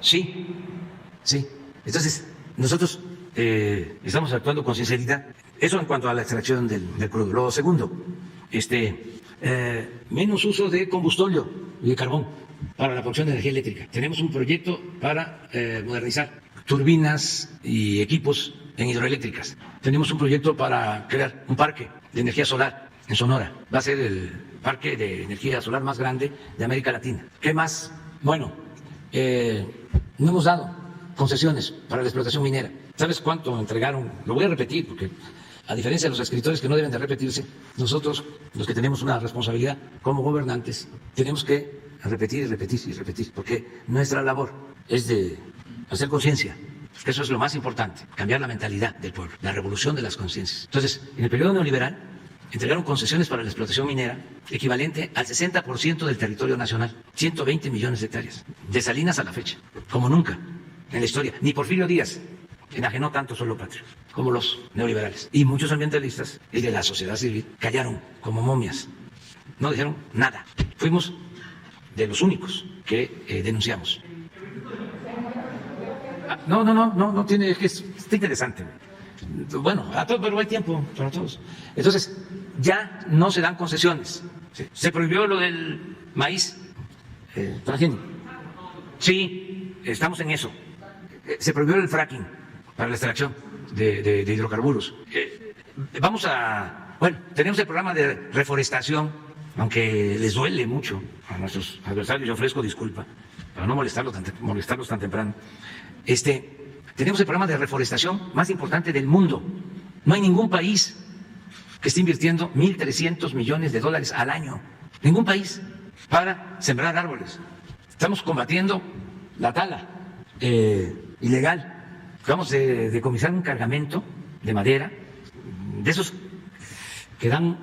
Sí, sí. Entonces, nosotros estamos actuando con sinceridad. Eso en cuanto a la extracción del crudo. Lo segundo, menos uso de combustóleo y de carbón para la producción de energía eléctrica. Tenemos un proyecto para modernizar turbinas y equipos en hidroeléctricas. Tenemos un proyecto para crear un parque de energía solar en Sonora. Va a ser el parque de energía solar más grande de América Latina. ¿Qué más? Bueno, no hemos dado concesiones para la explotación minera. ¿Sabes cuánto entregaron? Lo voy a repetir porque, a diferencia de los escritores que no deben de repetirse, nosotros, los que tenemos una responsabilidad como gobernantes, tenemos que repetir y repetir y repetir, porque nuestra labor es de hacer conciencia. Eso es lo más importante, cambiar la mentalidad del pueblo, la revolución de las conciencias. Entonces, en el periodo neoliberal, entregaron concesiones para la explotación minera equivalente al 60% del territorio nacional, 120 millones de hectáreas, de Salinas a la fecha, como nunca en la historia. Ni Porfirio Díaz enajenó tanto suelo patrio como los neoliberales. Y muchos ambientalistas y de la sociedad civil callaron como momias. No dijeron nada. Fuimos de los únicos que denunciamos. No tiene, está interesante. Bueno, a todos, pero hay tiempo para todos. Entonces, ya no se dan concesiones. Se prohibió lo del maíz transgénico. Sí, estamos en eso. Se prohibió el fracking para la extracción de hidrocarburos. Tenemos el programa de reforestación, aunque les duele mucho a nuestros adversarios. Yo ofrezco disculpa para no molestarlos tan temprano. Tenemos el programa de reforestación más importante del mundo. No hay ningún país que esté invirtiendo 1.300 millones de dólares al año. Ningún país para sembrar árboles. Estamos combatiendo la tala ilegal. Acabamos de decomisar un cargamento de madera, de esos que dan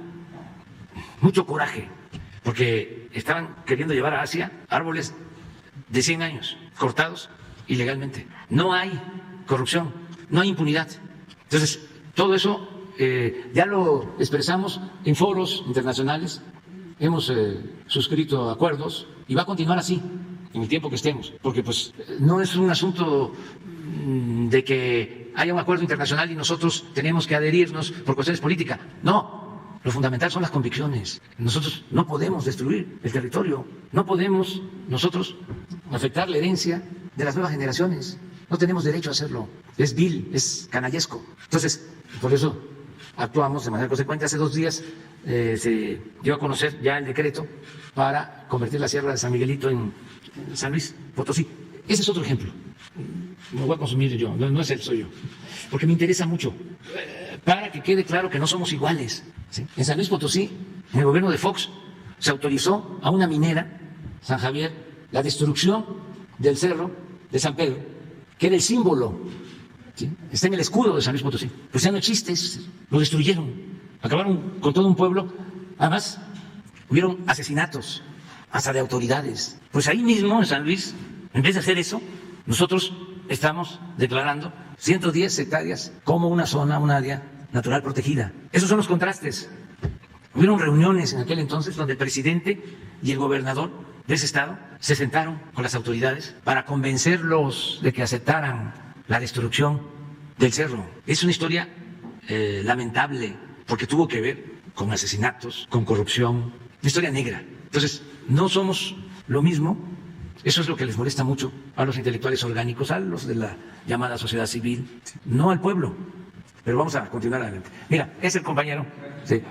mucho coraje, porque estaban queriendo llevar a Asia árboles de 100 años, cortados ilegalmente. No hay corrupción, no hay impunidad. Entonces, todo eso ya lo expresamos en foros internacionales, hemos suscrito acuerdos y va a continuar así en el tiempo que estemos, porque pues no es un asunto de que haya un acuerdo internacional y nosotros tenemos que adherirnos por cuestiones políticas. No, lo fundamental son las convicciones. Nosotros no podemos destruir el territorio, no podemos nosotros afectar la herencia de las nuevas generaciones. No tenemos derecho a hacerlo. Es vil, es canallesco. Entonces, por eso actuamos de manera consecuente. Hace 2 días se dio a conocer ya el decreto para convertir la Sierra de San Miguelito en San Luis Potosí. Ese es otro ejemplo. Me voy a consumir yo, no es él, soy yo. Porque me interesa mucho, para que quede claro que no somos iguales. ¿Sí? En San Luis Potosí, en el gobierno de Fox, se autorizó a una minera, San Javier, la destrucción del cerro de San Pedro, que era el símbolo, ¿sí? Está en el escudo de San Luis Potosí. Pues ya no existe, lo destruyeron, acabaron con todo un pueblo. Además, hubieron asesinatos, hasta de autoridades. Pues ahí mismo, en San Luis, en vez de hacer eso, nosotros estamos declarando 110 hectáreas como una zona, un área natural protegida. Esos son los contrastes. Hubieron reuniones en aquel entonces donde el presidente y el gobernador de ese estado se sentaron con las autoridades para convencerlos de que aceptaran la destrucción del cerro. Es una historia lamentable, porque tuvo que ver con asesinatos, con corrupción, una historia negra. Entonces, no somos lo mismo. Eso es lo que les molesta mucho a los intelectuales orgánicos, a los de la llamada sociedad civil, no al pueblo. Pero vamos a continuar adelante. Mira, es el compañero. Sí.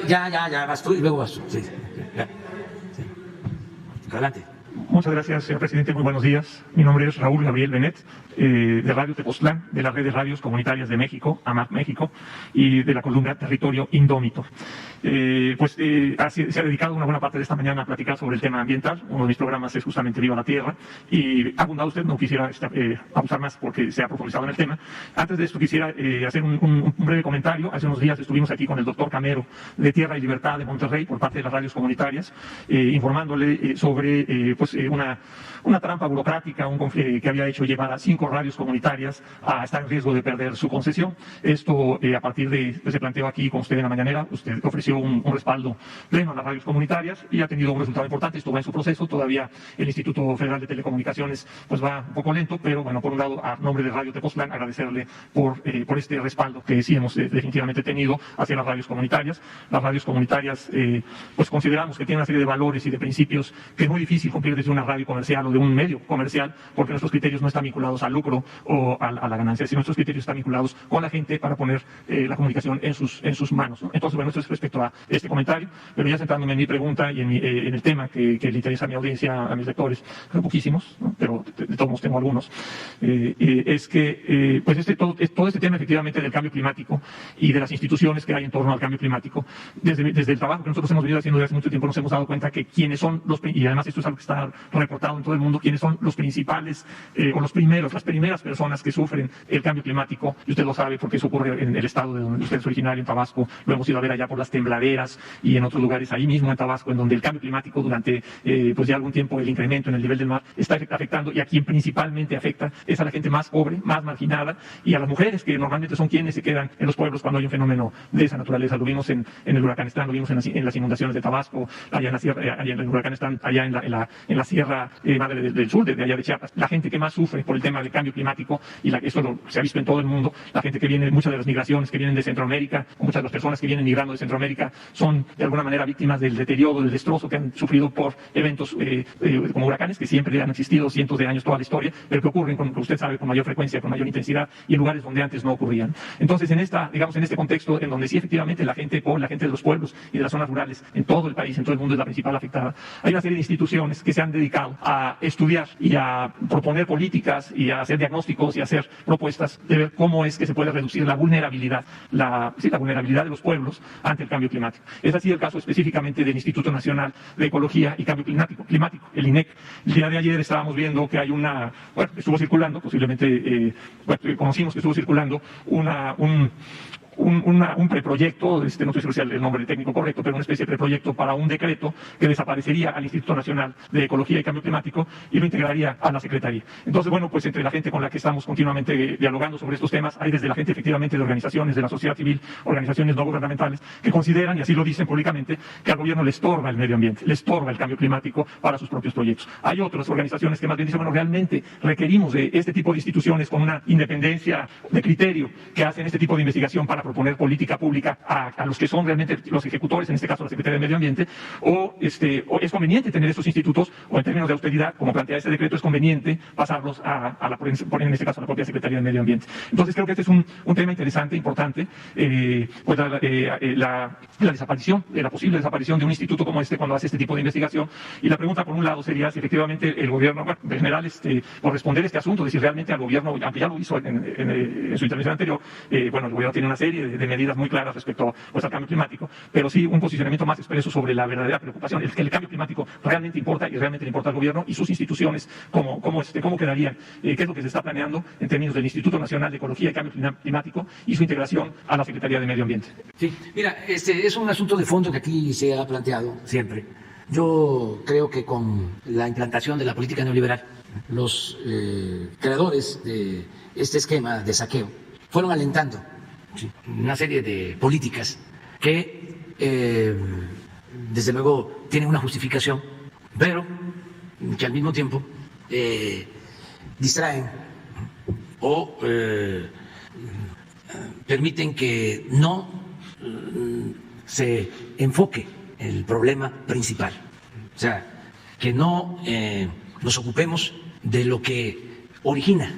Ya, vas tú y luego vas tú. Sí. Ya. Sí. Adelante. Muchas gracias, señor presidente. Muy buenos días. Mi nombre es Raúl Gabriel Benet, de Radio Tepoztlán, de la Red de Radios Comunitarias de México, AMAC México, y de la columna Territorio Indómito. Se ha dedicado una buena parte de esta mañana a platicar sobre el tema ambiental. Uno de mis programas es justamente Viva la Tierra, y ha abundado usted, no quisiera abusar más porque se ha profundizado en el tema. Antes de esto quisiera hacer un breve comentario. Hace unos días estuvimos aquí con el doctor Camero de Tierra y Libertad de Monterrey por parte de las radios comunitarias, informándole sobre una trampa burocrática que había hecho llevar a 5 radios comunitarias a estar en riesgo de perder su concesión. Esto a partir de se planteó aquí con usted en la mañanera. Usted ofreció un respaldo pleno a las radios comunitarias y ha tenido un resultado importante. Esto va en su proceso. Todavía el Instituto Federal de Telecomunicaciones pues va un poco lento, pero bueno, por un lado, a nombre de Radio Tepoztlán, agradecerle por este respaldo que sí hemos definitivamente tenido hacia las radios comunitarias. Las radios comunitarias pues consideramos que tienen una serie de valores y de principios que es muy difícil cumplir desde una radio comercial o de un medio comercial, porque nuestros criterios no están vinculados al lucro o a la ganancia, sino nuestros criterios están vinculados con la gente para poner la comunicación en sus manos, ¿no? Entonces, bueno, esto es respecto a este comentario, pero ya centrándome en mi pregunta y en el tema que le interesa a mi audiencia, a mis lectores, son poquísimos, ¿no? Pero de todos modos tengo algunos, es que pues todo este tema efectivamente del cambio climático y de las instituciones que hay en torno al cambio climático, desde el trabajo que nosotros hemos venido haciendo desde hace mucho tiempo, nos hemos dado cuenta que quienes son y además esto es algo que está reportado en todo el mundo, quienes son los principales o las primeras personas que sufren el cambio climático, y usted lo sabe porque eso ocurre en el estado de donde usted es originario, en Tabasco. Lo hemos ido a ver allá por las tembladeras y en otros lugares ahí mismo en Tabasco, en donde el cambio climático durante pues ya algún tiempo, el incremento en el nivel del mar está afectando, y a quien principalmente afecta es a la gente más pobre, más marginada, y a las mujeres, que normalmente son quienes se quedan en los pueblos cuando hay un fenómeno de esa naturaleza. Lo vimos en el huracán Stan, lo vimos en las inundaciones de Tabasco, allá en la sierra, allá en el huracán Stan, allá en la sierra madre del sur, de allá de Chiapas. La gente que más sufre por el tema del cambio climático, y eso se ha visto en todo el mundo, la gente que viene, muchas de las migraciones que vienen de Centroamérica, muchas de las personas que vienen migrando de Centroamérica son de alguna manera víctimas del deterioro, del destrozo que han sufrido por eventos como huracanes, que siempre han existido cientos de años, toda la historia, pero que ocurren, como usted sabe, con mayor frecuencia, con mayor intensidad, y en lugares donde antes no ocurrían. Entonces, en este contexto, en donde sí efectivamente la gente pobre, la gente de los pueblos y de las zonas rurales, en todo el país, en todo el mundo, es la principal afectada, hay una serie de instituciones que se han dedicado a estudiar y a proponer políticas y a hacer diagnósticos y a hacer propuestas de ver cómo es que se puede reducir la vulnerabilidad de los pueblos ante el cambio climático. Es así el caso específicamente del Instituto Nacional de Ecología y Cambio Climático, el INEC. El día de ayer estábamos viendo que hay estuvo circulando, posiblemente conocimos que estuvo circulando un preproyecto, no estoy seguro si el nombre técnico correcto, pero una especie de preproyecto para un decreto que desaparecería al Instituto Nacional de Ecología y Cambio Climático y lo integraría a la Secretaría. Entonces, bueno, pues entre la gente con la que estamos continuamente dialogando sobre estos temas, hay desde la gente efectivamente de organizaciones de la sociedad civil, organizaciones no gubernamentales, que consideran, y así lo dicen públicamente, que al gobierno le estorba el medio ambiente, le estorba el cambio climático para sus propios proyectos. Hay otras organizaciones que más bien dicen, bueno, realmente requerimos de este tipo de instituciones con una independencia de criterio que hacen este tipo de investigación para proponer política pública a los que son realmente los ejecutores, en este caso la Secretaría de Medio Ambiente, o es conveniente tener estos institutos, o en términos de austeridad, como plantea este decreto, es conveniente pasarlos poner en este caso a la propia Secretaría de Medio Ambiente. Entonces creo que este es un tema interesante, importante, pues la desaparición, la posible desaparición de un instituto como este cuando hace este tipo de investigación. Y la pregunta, por un lado, sería si efectivamente el gobierno, en general, por responder este asunto, de si realmente al gobierno, aunque ya lo hizo en su intervención anterior, el gobierno tiene una serie de medidas muy claras respecto pues, al cambio climático, pero sí un posicionamiento más expreso sobre la verdadera preocupación, que el cambio climático realmente importa y realmente le importa al gobierno y sus instituciones, cómo quedarían, qué es lo que se está planeando en términos del Instituto Nacional de Ecología y Cambio Climático y su integración a la Secretaría de Medio Ambiente. Sí, mira, es un asunto de fondo que aquí se ha planteado siempre. Yo creo que con la implantación de la política neoliberal, los creadores de este esquema de saqueo fueron alentando una serie de políticas que desde luego tienen una justificación, pero que al mismo tiempo distraen o permiten que no se enfoque el problema principal. O sea, que no nos ocupemos de lo que origina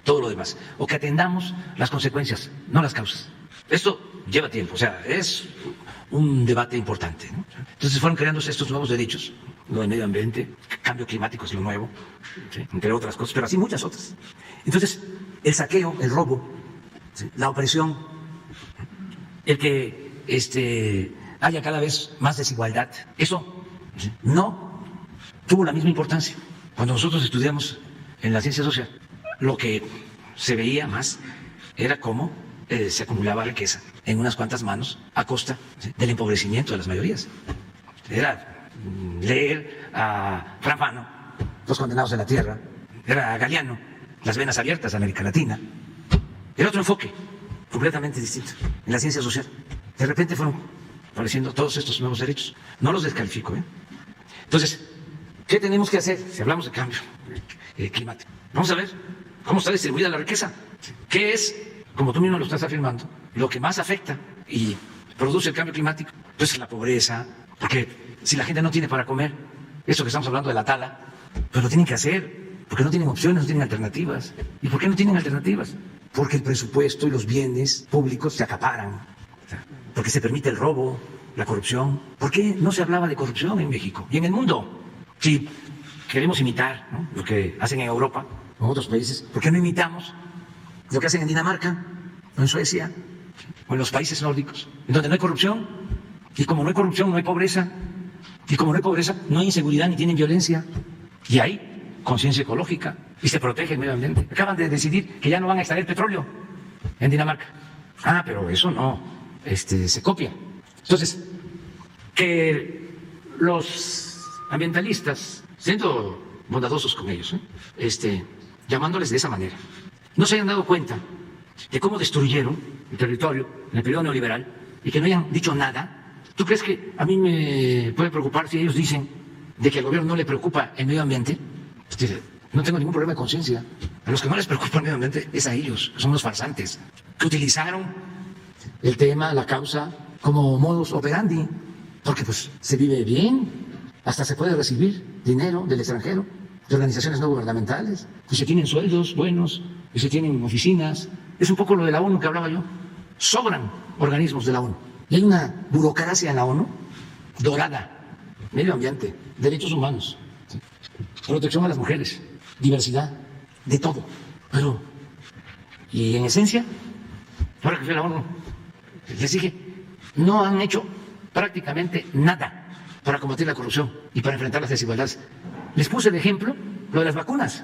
todo lo demás, o que atendamos las consecuencias, no las causas. Esto lleva tiempo, o sea, es un debate importante, ¿no? Entonces fueron creándose estos nuevos derechos, lo del medio ambiente, cambio climático es lo nuevo, ¿sí?, entre otras cosas, pero así muchas otras. Entonces, el saqueo, el robo, ¿sí?, la opresión, el que haya cada vez más desigualdad, eso, ¿sí?, no tuvo la misma importancia. Cuando nosotros estudiamos en la ciencia social, lo que se veía más era cómo se acumulaba riqueza en unas cuantas manos a costa, ¿sí?, del empobrecimiento de las mayorías. Era leer a Fran Fano, Los condenados de la tierra, era Galeano, Las venas abiertas de América Latina. Era otro enfoque completamente distinto en la ciencia social. De repente fueron apareciendo todos estos nuevos derechos. No los descalifico, ¿eh? Entonces, ¿qué tenemos que hacer si hablamos de cambio climático? Vamos a ver cómo está distribuida la riqueza. ¿Qué es, como tú mismo lo estás afirmando, lo que más afecta y produce el cambio climático? Pues la pobreza, porque si la gente no tiene para comer, eso que estamos hablando de la tala, pues lo tienen que hacer, porque no tienen opciones, no tienen alternativas. ¿Y por qué no tienen alternativas? Porque el presupuesto y los bienes públicos se acaparan, porque se permite el robo, la corrupción. ¿Por qué no se hablaba de corrupción en México y en el mundo? Si queremos imitar, ¿no?, lo que hacen en Europa o en otros países, ¿por qué no imitamos lo que hacen en Dinamarca o en Suecia o en los países nórdicos, en donde no hay corrupción? Y como no hay corrupción, no hay pobreza. Y como no hay pobreza, no hay inseguridad ni tienen violencia. Y hay conciencia ecológica y se protege el medio ambiente. Acaban de decidir que ya no van a extraer petróleo en Dinamarca. Ah, pero eso no se copia. Entonces, que los ambientalistas, siendo bondadosos con ellos, llamándoles de esa manera, no se hayan dado cuenta de cómo destruyeron el territorio en el periodo neoliberal y que no hayan dicho nada. ¿Tú crees que a mí me puede preocupar si ellos dicen de que al gobierno no le preocupa el medio ambiente? No tengo ningún problema de conciencia. A los que no les preocupa el medio ambiente es a ellos, que son los farsantes, que utilizaron el tema, la causa, como modus operandi, porque pues se vive bien, hasta se puede recibir dinero del extranjero, de organizaciones no gubernamentales, y se tienen sueldos buenos, y se tienen oficinas. Es un poco lo de la ONU que hablaba yo. Sobran organismos de la ONU. Y hay una burocracia en la ONU dorada: medio ambiente, derechos humanos, ¿sí?, protección a las mujeres, diversidad, de todo. Pero, y en esencia, ahora que fue la ONU, les dije, no han hecho prácticamente nada para combatir la corrupción y para enfrentar las desigualdades. Les puse de ejemplo lo de las vacunas.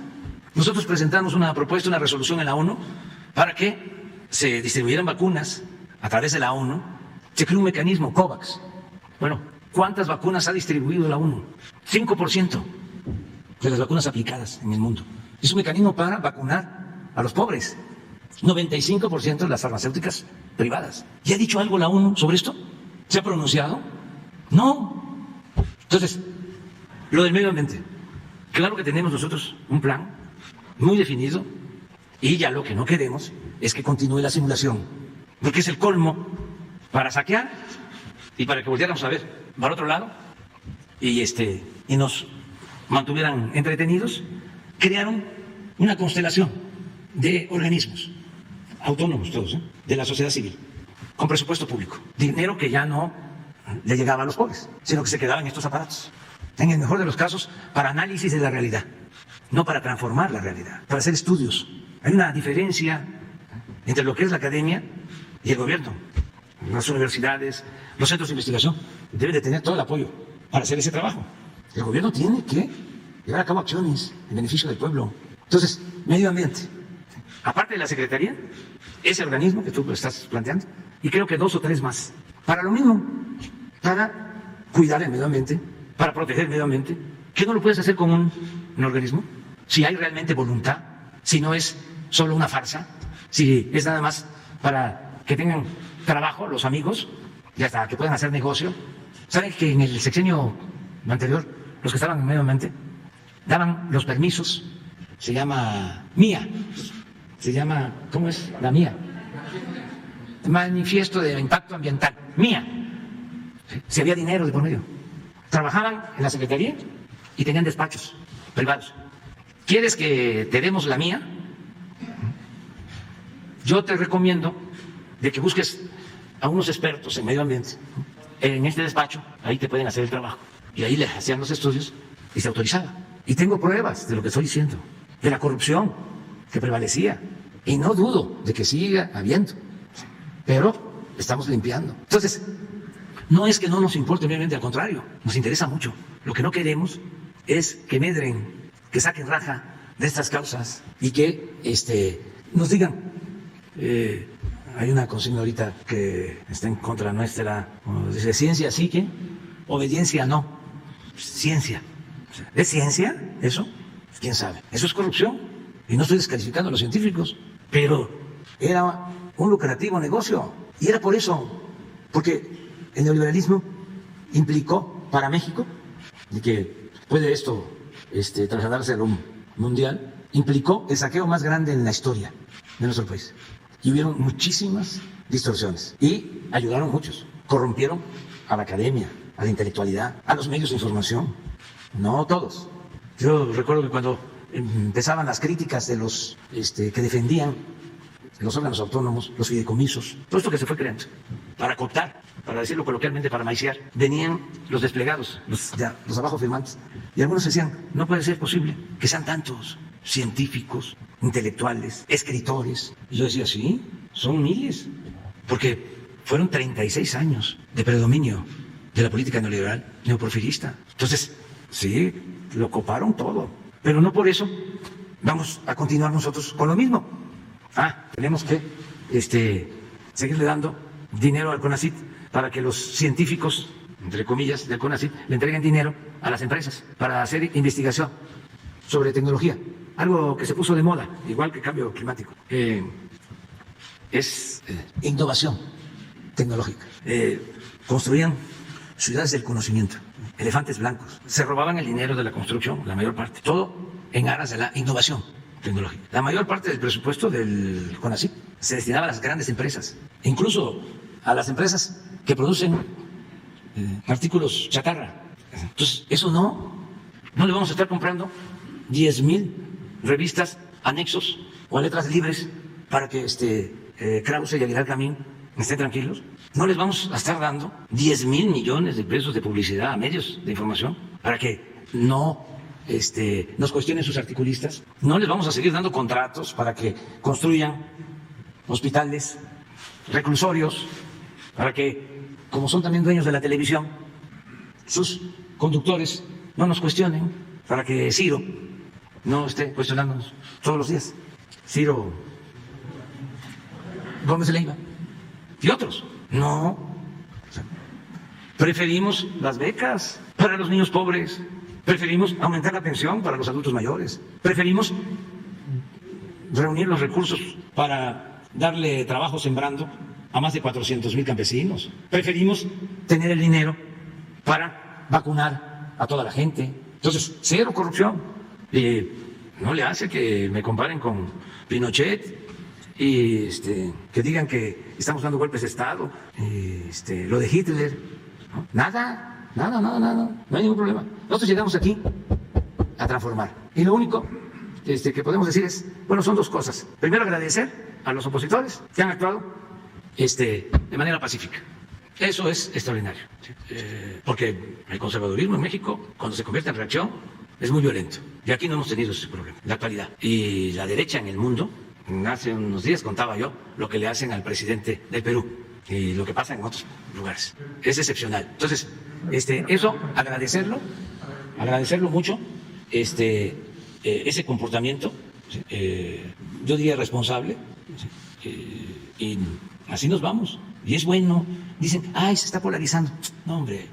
Nosotros presentamos una propuesta, una resolución en la ONU para que se distribuyeran vacunas a través de la ONU. Se creó un mecanismo, COVAX. Bueno, ¿cuántas vacunas ha distribuido la ONU? 5% de las vacunas aplicadas en el mundo. Es un mecanismo para vacunar a los pobres. 95% de las farmacéuticas privadas. ¿Ya ha dicho algo la ONU sobre esto? ¿Se ha pronunciado? No. Entonces, lo del medio ambiente. Claro que tenemos nosotros un plan muy definido y ya lo que no queremos es que continúe la simulación, porque es el colmo para saquear y para que volviéramos a ver para otro lado y nos mantuvieran entretenidos. Crearon una constelación de organismos autónomos todos, de la sociedad civil, con presupuesto público, dinero que ya no le llegaba a los pobres, sino que se quedaba en estos aparatos, en el mejor de los casos para análisis de la realidad, no para transformar la realidad, para hacer estudios. Hay una diferencia entre lo que es la academia y el gobierno. Las universidades, los centros de investigación deben de tener todo el apoyo para hacer ese trabajo. El gobierno tiene que llevar a cabo acciones en beneficio del pueblo. Entonces, medio ambiente, aparte de la Secretaría, ese organismo que tú estás planteando, y creo que 2 o 3 más, para lo mismo, para cuidar el medio ambiente, para proteger el medio ambiente. ¿Qué no lo puedes hacer con un organismo? Si hay realmente voluntad, si no es solo una farsa, si es nada más para que tengan trabajo los amigos y hasta que puedan hacer negocio. ¿Saben que en el sexenio anterior, los que estaban en medio ambiente daban los permisos? Se llama MIA, se llama, ¿cómo es? La MIA, manifiesto de impacto ambiental, mía. Si había dinero de por medio. Trabajaban en la Secretaría y tenían despachos privados. ¿Quieres que te demos la mía? Yo te recomiendo de que busques a unos expertos en medio ambiente. En este despacho, ahí te pueden hacer el trabajo. Y ahí le hacían los estudios y se autorizaba. Y tengo pruebas de lo que estoy diciendo, de la corrupción que prevalecía. Y no dudo de que siga habiendo. Pero estamos limpiando. Entonces, no es que no nos importe el medio ambiente, al contrario, nos interesa mucho. Lo que no queremos es que medren, que saquen raja de estas causas y que nos digan, hay una consigna ahorita que está en contra nuestra, dice ciencia sí que, obediencia no. Ciencia. ¿Es ciencia eso? ¿Quién sabe? Eso es corrupción. Y no estoy descalificando a los científicos, pero era un lucrativo negocio. Y era por eso, porque el neoliberalismo implicó para México, y que puede esto trasladarse a lo mundial, implicó el saqueo más grande en la historia de nuestro país. Y hubieron muchísimas distorsiones. Y ayudaron muchos. Corrompieron a la academia, a la intelectualidad, a los medios de información. No todos. Yo recuerdo que cuando empezaban las críticas de los que defendían los órganos autónomos, los fideicomisos, todo esto que se fue creando, para cooptar, para decirlo coloquialmente, para maiciar, venían los desplegados, los abajo firmantes, y algunos decían, no puede ser posible que sean tantos científicos, intelectuales, escritores. Y yo decía, sí, son miles, porque fueron 36 años de predominio de la política neoliberal, neoporfirista. Entonces, sí, lo coparon todo, pero no por eso vamos a continuar nosotros con lo mismo. Tenemos que seguirle dando dinero al CONACYT para que los científicos, entre comillas, del CONACYT le entreguen dinero a las empresas para hacer investigación sobre tecnología, algo que se puso de moda, igual que cambio climático. Es innovación tecnológica. Construían ciudades del conocimiento, elefantes blancos. Se robaban el dinero de la construcción, la mayor parte, todo en aras de la innovación tecnológica. La mayor parte del presupuesto del CONACYT se destinaba a las grandes empresas, incluso a las empresas que producen artículos chatarra. Entonces, eso no le vamos a estar comprando 10,000 revistas, anexos o letras libres para que Krause y Aguilar Camín estén tranquilos. No les vamos a estar dando 10,000 millones de pesos de publicidad a medios de información para que no nos cuestionen sus articulistas. No les vamos a seguir dando contratos para que construyan hospitales, reclusorios, para que, como son también dueños de la televisión, sus conductores no nos cuestionen, para que Ciro no esté cuestionándonos todos los días. Ciro Gómez Leiva y otros. No. Preferimos las becas para los niños pobres. Preferimos aumentar la pensión para los adultos mayores. Preferimos reunir los recursos para darle trabajo sembrando a más de 400,000 campesinos. Preferimos tener el dinero para vacunar a toda la gente. Entonces, cero corrupción. Y no le hace que me comparen con Pinochet y que digan que estamos dando golpes de Estado, lo de Hitler. ¿No? Nada. No hay ningún problema. Nosotros llegamos aquí a transformar. Y lo único que podemos decir es, son dos cosas. Primero, agradecer a los opositores que han actuado de manera pacífica. Eso es extraordinario. Porque el conservadurismo en México, cuando se convierte en reacción, es muy violento. Y aquí no hemos tenido ese problema, en la actualidad. Y la derecha en el mundo, hace unos días contaba yo lo que le hacen al presidente del Perú y lo que pasa en otros lugares. Es excepcional. Entonces, eso, agradecerlo mucho, ese comportamiento, yo diría responsable, y así nos vamos. Y es bueno. Dicen, se está polarizando. No, hombre.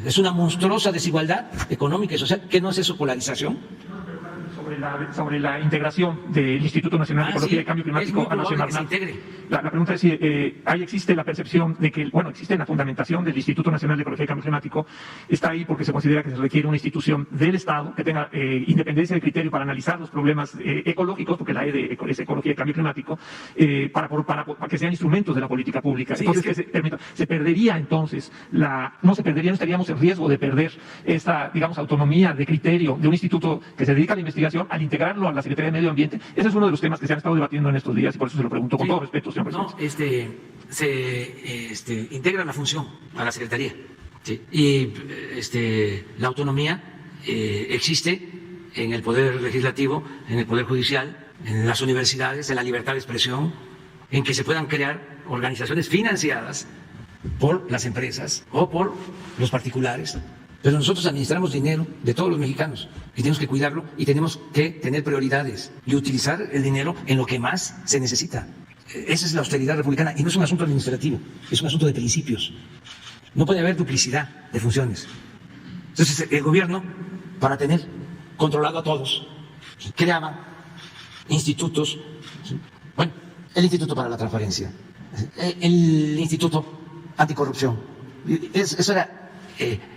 Es una monstruosa desigualdad económica y social. ¿Qué no es eso, polarización? Sobre sobre la integración del Instituto Nacional de Ecología y Cambio Climático a Nacional. La pregunta es si ahí existe la percepción de que, bueno, existe en la fundamentación del Instituto Nacional de Ecología y Cambio Climático, está ahí porque se considera que se requiere una institución del Estado que tenga independencia de criterio para analizar los problemas ecológicos, porque la E es Ecología y Cambio Climático, para que sean instrumentos de la política pública. Sí, entonces, se perdería entonces, no estaríamos en riesgo de perder esta, digamos, autonomía de criterio de un instituto que se dedica a la investigación al integrarlo a la Secretaría de Medio Ambiente. Ese es uno de los temas que se han estado debatiendo en estos días y por eso se lo pregunto con todo respeto, señor presidente. No, se integra la función a la Secretaría, ¿sí? Y la autonomía existe en el Poder Legislativo, en el Poder Judicial, en las universidades, en la libertad de expresión, en que se puedan crear organizaciones financiadas por las empresas o por los particulares. Pero nosotros administramos dinero de todos los mexicanos y tenemos que cuidarlo y tenemos que tener prioridades y utilizar el dinero en lo que más se necesita. Esa es la austeridad republicana y no es un asunto administrativo, es un asunto de principios. No puede haber duplicidad de funciones. Entonces el gobierno, para tener controlado a todos, creaba institutos, bueno, el Instituto para la Transparencia, el Instituto Anticorrupción. Eso era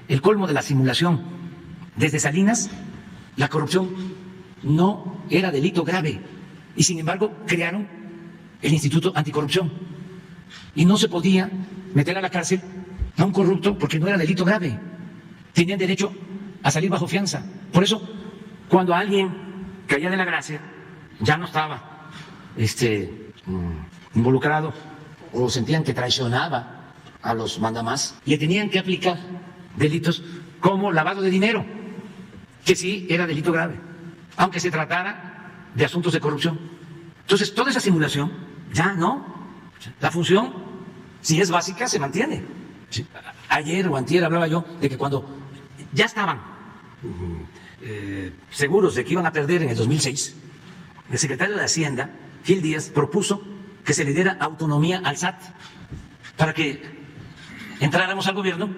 el colmo de la simulación. Desde Salinas, la corrupción no era delito grave y sin embargo crearon el Instituto Anticorrupción y no se podía meter a la cárcel a un corrupto porque no era delito grave. Tenían derecho a salir bajo fianza. Por eso, cuando alguien caía de la gracia, ya no estaba involucrado o sentían que traicionaba a los mandamás, le tenían que aplicar delitos como lavado de dinero, que sí era delito grave, aunque se tratara de asuntos de corrupción. Entonces, toda esa simulación ya no. La función, si es básica, se mantiene. Ayer o antier hablaba yo de que cuando ya estaban seguros de que iban a perder en el 2006, el secretario de Hacienda, Gil Díaz, propuso que se le diera autonomía al SAT para que entráramos al gobierno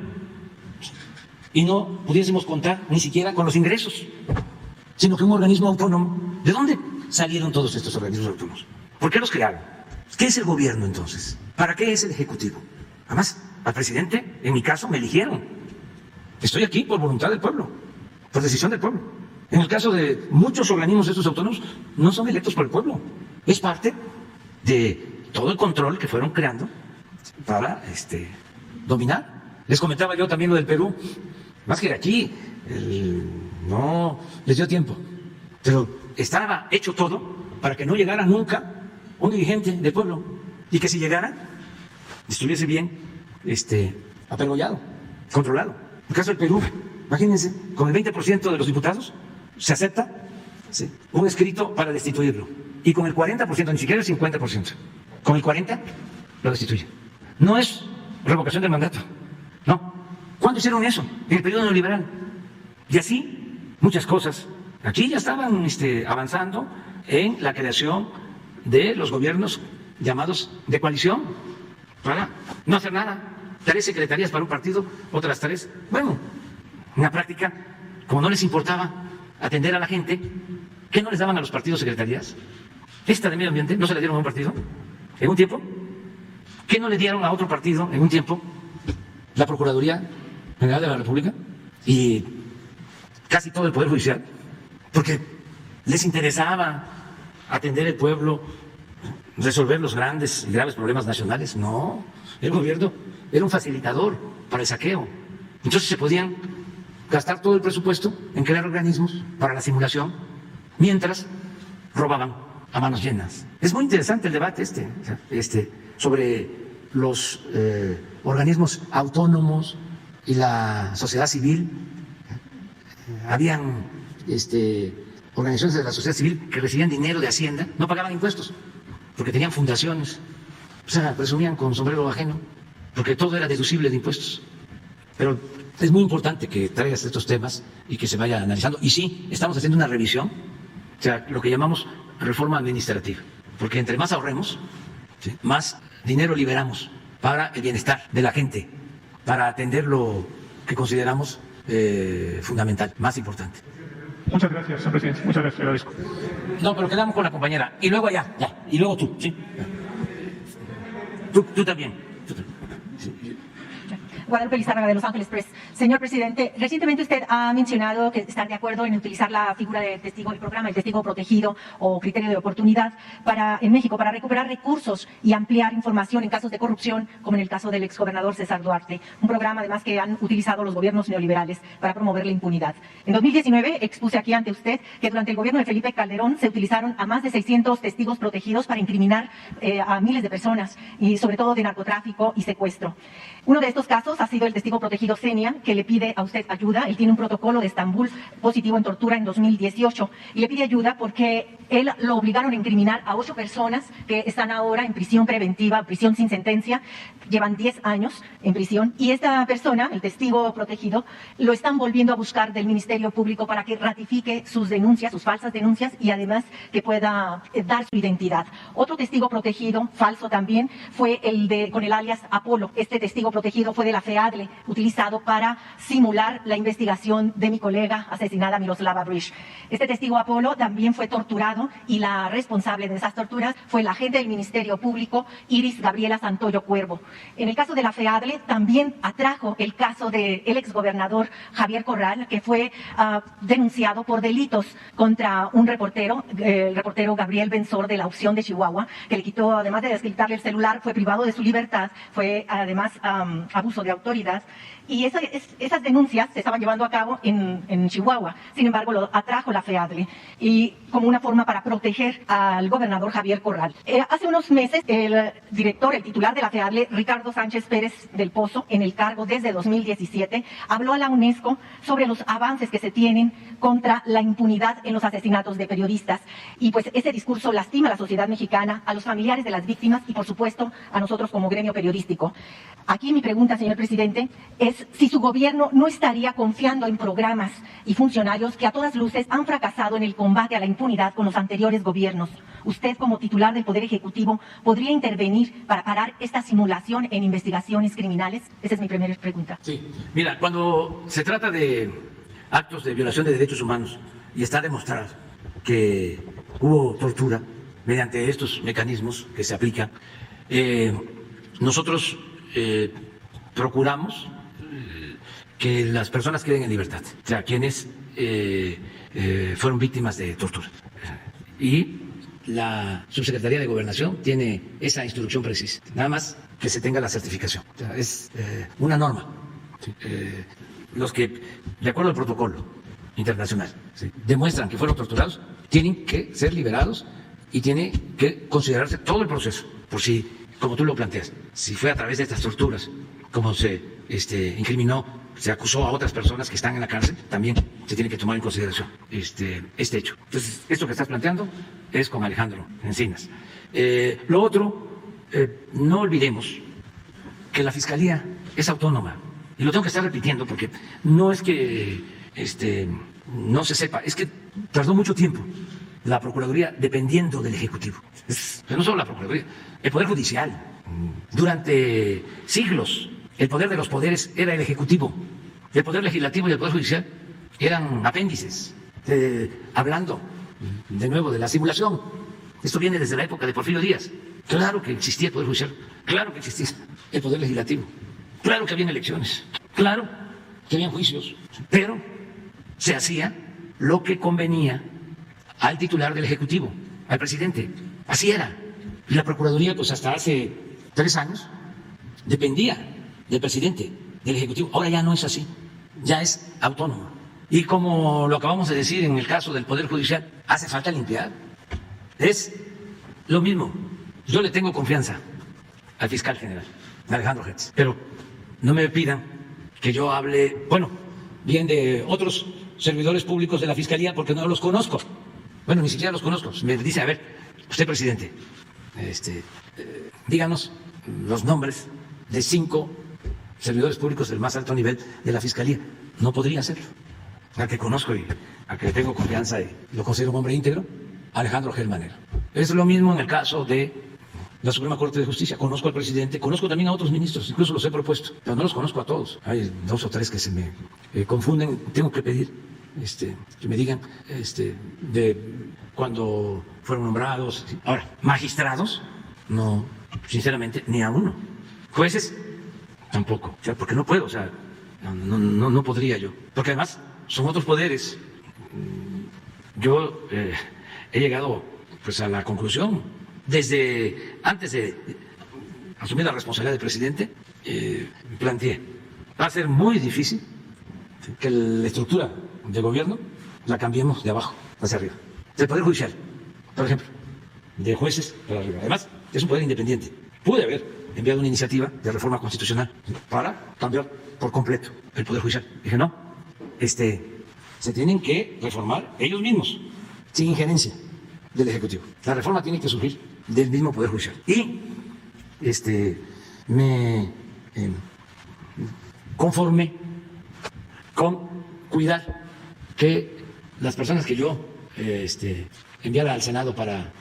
y no pudiésemos contar ni siquiera con los ingresos, sino que un organismo autónomo. ¿De dónde salieron todos estos organismos autónomos? ¿Por qué los crearon? ¿Qué es el gobierno entonces? ¿Para qué es el Ejecutivo? Además, al presidente, en mi caso, me eligieron. Estoy aquí por voluntad del pueblo, por decisión del pueblo. En el caso de muchos organismos estos autónomos, no son electos por el pueblo. Es parte de todo el control que fueron creando para dominar. Les comentaba yo también lo del Perú. Más que aquí, no les dio tiempo. Pero estaba hecho todo para que no llegara nunca un dirigente del pueblo. Y que si llegara, estuviese bien apergollado, controlado. En el caso del Perú, imagínense, con el 20% de los diputados se acepta un escrito para destituirlo. Y con el 40%, ni siquiera el 50%, con el 40% lo destituye. No es revocación del mandato, no. ¿Cuándo hicieron eso? En el periodo neoliberal. Y así, muchas cosas. Aquí ya estaban avanzando en la creación de los gobiernos llamados de coalición, para no hacer nada. 3 secretarías para un partido, otras 3. Bueno, en la práctica, como no les importaba atender a la gente, ¿qué no les daban a los partidos secretarías? Esta de medio ambiente no se la dieron a un partido en un tiempo. ¿Qué no le dieron a otro partido en un tiempo? La Procuraduría General de la República y casi todo el Poder Judicial, porque les interesaba atender al pueblo, resolver los grandes y graves problemas nacionales. No, el gobierno era un facilitador para el saqueo. Entonces se podían gastar todo el presupuesto en crear organismos para la simulación, mientras robaban a manos llenas. Es muy interesante el debate sobre los organismos autónomos y la sociedad civil. Habían organizaciones de la sociedad civil que recibían dinero de Hacienda, no pagaban impuestos, porque tenían fundaciones, o sea, presumían con sombrero ajeno, porque todo era deducible de impuestos. Pero es muy importante que traigas estos temas y que se vaya analizando. Y sí, estamos haciendo una revisión, o sea, lo que llamamos reforma administrativa, porque entre más ahorremos, ¿sí?, más dinero liberamos para el bienestar de la gente, para atender lo que consideramos fundamental, más importante. Muchas gracias, señor presidente. Muchas gracias, le agradezco. No, pero quedamos con la compañera. Y luego allá, ya. Y luego tú, ¿sí? Tú también. Sí. Guadalupe Lizárraga de Los Ángeles Press. Señor presidente, recientemente usted ha mencionado que están de acuerdo en utilizar la figura de testigo del programa, el testigo protegido o criterio de oportunidad en México para recuperar recursos y ampliar información en casos de corrupción, como en el caso del exgobernador César Duarte. Un programa además que han utilizado los gobiernos neoliberales para promover la impunidad. En 2019 expuse aquí ante usted que durante el gobierno de Felipe Calderón se utilizaron a más de 600 testigos protegidos para incriminar a miles de personas y sobre todo de narcotráfico y secuestro. Uno de estos casos ha sido el testigo protegido Zenia, que le pide a usted ayuda. Él tiene un protocolo de Estambul positivo en tortura en 2018 y le pide ayuda porque él lo obligaron a incriminar a 8 personas que están ahora en prisión preventiva, prisión sin sentencia, llevan 10 años en prisión y esta persona, el testigo protegido, lo están volviendo a buscar del Ministerio Público para que ratifique sus denuncias, sus falsas denuncias y además que pueda dar su identidad. Otro testigo protegido, falso también, fue con el alias Apolo. Este testigo protegido fue de la FEADLE, utilizado para simular la investigación de mi colega asesinada Miroslava Bridge. Este testigo Apolo también fue torturado y la responsable de esas torturas fue la agente del Ministerio Público, Iris Gabriela Santoyo Cuervo. En el caso de la FEADLE también atrajo el caso del exgobernador Javier Corral, que fue denunciado por delitos contra un reportero, el reportero Gabriel Benzor de La Opción de Chihuahua, que le quitó, además de desquitarle el celular, fue privado de su libertad, fue además abuso de autoridad. Y esas denuncias se estaban llevando a cabo en Chihuahua. Sin embargo, lo atrajo la FEADLE y como una forma para proteger al gobernador Javier Corral. Hace unos meses, el titular de la FEADLE, Ricardo Sánchez Pérez del Pozo, en el cargo desde 2017, habló a la UNESCO sobre los avances que se tienen contra la impunidad en los asesinatos de periodistas. Y pues ese discurso lastima a la sociedad mexicana, a los familiares de las víctimas y, por supuesto, a nosotros como gremio periodístico. Aquí mi pregunta, señor presidente, es si su gobierno no estaría confiando en programas y funcionarios que a todas luces han fracasado en el combate a la impunidad con los anteriores gobiernos. Usted, como titular del Poder Ejecutivo, ¿podría intervenir para parar esta simulación en investigaciones criminales? Esa es mi primera pregunta. Sí, mira, cuando se trata de actos de violación de derechos humanos y está demostrado que hubo tortura mediante estos mecanismos que se aplican, nosotros procuramos que las personas queden en libertad, o sea, quienes fueron víctimas de tortura. Y la Subsecretaría de Gobernación tiene esa instrucción precisa, nada más que se tenga la certificación. O sea, es una norma. ¿Sí? Los que, de acuerdo al protocolo internacional, ¿sí?, demuestran que fueron torturados, tienen que ser liberados y tiene que considerarse todo el proceso, por si, como tú lo planteas, si fue a través de estas torturas, como se incriminó, se acusó a otras personas que están en la cárcel, también se tiene que tomar en consideración este hecho. Entonces, esto que estás planteando es con Alejandro Encinas. Lo otro, no olvidemos que la Fiscalía es autónoma, y lo tengo que estar repitiendo porque no es que no se sepa, es que tardó mucho tiempo la Procuraduría dependiendo del Ejecutivo. Pero no solo la Procuraduría, el Poder Judicial. Durante siglos, el poder de los poderes era el Ejecutivo. El Poder Legislativo y el Poder Judicial eran apéndices. Hablando de nuevo de la simulación, esto viene desde la época de Porfirio Díaz. Claro que existía el Poder Judicial, claro que existía el Poder Legislativo, claro que habían elecciones, claro que habían juicios, pero se hacía lo que convenía al titular del Ejecutivo, al presidente. Así era. Y la Procuraduría, pues hasta hace 3 años, dependía del presidente, del Ejecutivo. Ahora ya no es así, ya es autónomo. Y como lo acabamos de decir en el caso del Poder Judicial, hace falta limpiar. Es lo mismo. Yo le tengo confianza al fiscal general, Alejandro Hertz, pero no me pidan que yo hable, bueno, bien de otros servidores públicos de la Fiscalía porque no los conozco. Bueno, ni siquiera los conozco. Me dice, a ver, usted, presidente, díganos los nombres de 5 servidores públicos del más alto nivel de la Fiscalía. No podría hacerlo. Al que conozco y al que le tengo confianza y lo considero un hombre íntegro, Alejandro Gelmanero. Es lo mismo en el caso de la Suprema Corte de Justicia. Conozco al presidente, conozco también a otros ministros, incluso los he propuesto, pero no los conozco a todos. Hay 2 o 3 que se me confunden. Tengo que pedir que me digan de cuando fueron nombrados. Ahora, magistrados, no, sinceramente, ni a uno. Jueces, tampoco. O sea, porque no puedo, o sea, no podría yo. Porque además son otros poderes. Yo he llegado pues a la conclusión, desde antes de asumir la responsabilidad de presidente, planteé, va a ser muy difícil que la estructura de gobierno la cambiemos de abajo hacia arriba. Del Poder Judicial, por ejemplo, de jueces para arriba. Además, es un poder independiente. Pude haber enviado una iniciativa de reforma constitucional para cambiar por completo el Poder Judicial. Dije, no, se tienen que reformar ellos mismos, sin injerencia del Ejecutivo. La reforma tiene que surgir del mismo Poder Judicial. Y me conformé con cuidar que las personas que yo enviara al Senado para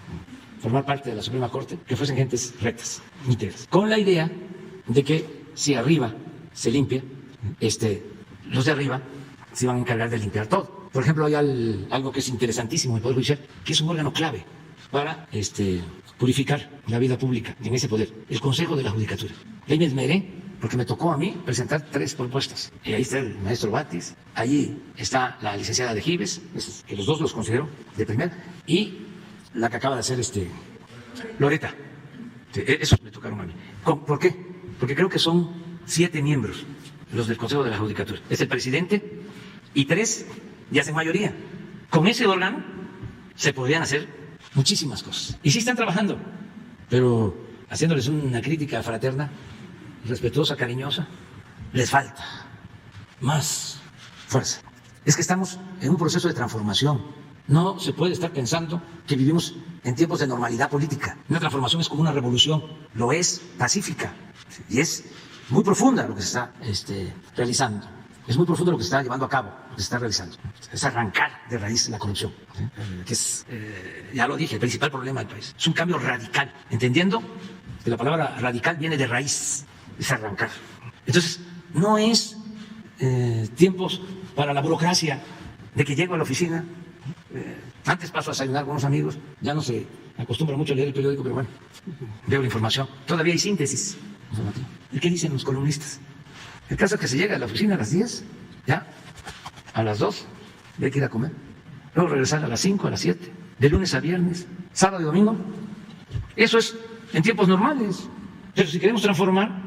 formar parte de la Suprema Corte, que fuesen gentes rectas, íntegras, con la idea de que si arriba se limpia, los de arriba se van a encargar de limpiar todo. Por ejemplo, hay algo que es interesantísimo en el Poder Judicial, que es un órgano clave para purificar la vida pública en ese poder, el Consejo de la Judicatura. Ahí me esmeré porque me tocó a mí presentar 3 propuestas. Y ahí está el maestro Batis, allí está la licenciada de Gives, que los dos los considero de primera, y la que acaba de hacer Loreta. Esos me tocaron a mí. ¿Por qué? Porque creo que son 7 miembros los del Consejo de la Judicatura. Es el presidente y 3 ya hacen mayoría. Con ese órgano se podrían hacer muchísimas cosas. Y sí están trabajando, pero haciéndoles una crítica fraterna, respetuosa, cariñosa, les falta más fuerza. Es que estamos en un proceso de transformación. No se puede estar pensando que vivimos en tiempos de normalidad política. Una transformación es como una revolución, lo es pacífica y es muy profunda lo que se está realizando. Es muy profundo lo que se está llevando a cabo, lo que se está realizando. Es arrancar de raíz la corrupción, que es, ya lo dije, el principal problema del país. Es un cambio radical, entendiendo que la palabra radical viene de raíz, es arrancar. Entonces, no es tiempos para la burocracia de que llego a la oficina. Antes paso a desayunar con unos amigos, ya no se acostumbra mucho a leer el periódico, pero bueno, veo la información. Todavía hay síntesis informativa. ¿Y qué dicen los columnistas? El caso es que se llega a la oficina a las 10, ya, a las 2, hay que ir a comer. Luego regresar a las 5, a las 7, de lunes a viernes, sábado y domingo. Eso es en tiempos normales. Pero si queremos transformar,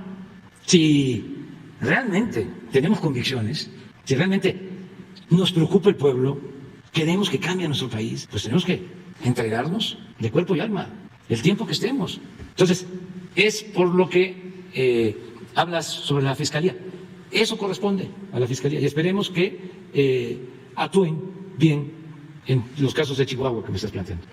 si realmente tenemos convicciones, si realmente nos preocupa el pueblo, queremos que cambie nuestro país, pues tenemos que entregarnos de cuerpo y alma el tiempo que estemos. Entonces, es por lo que hablas sobre la Fiscalía. Eso corresponde a la Fiscalía y esperemos que actúen bien en los casos de Chihuahua que me estás planteando.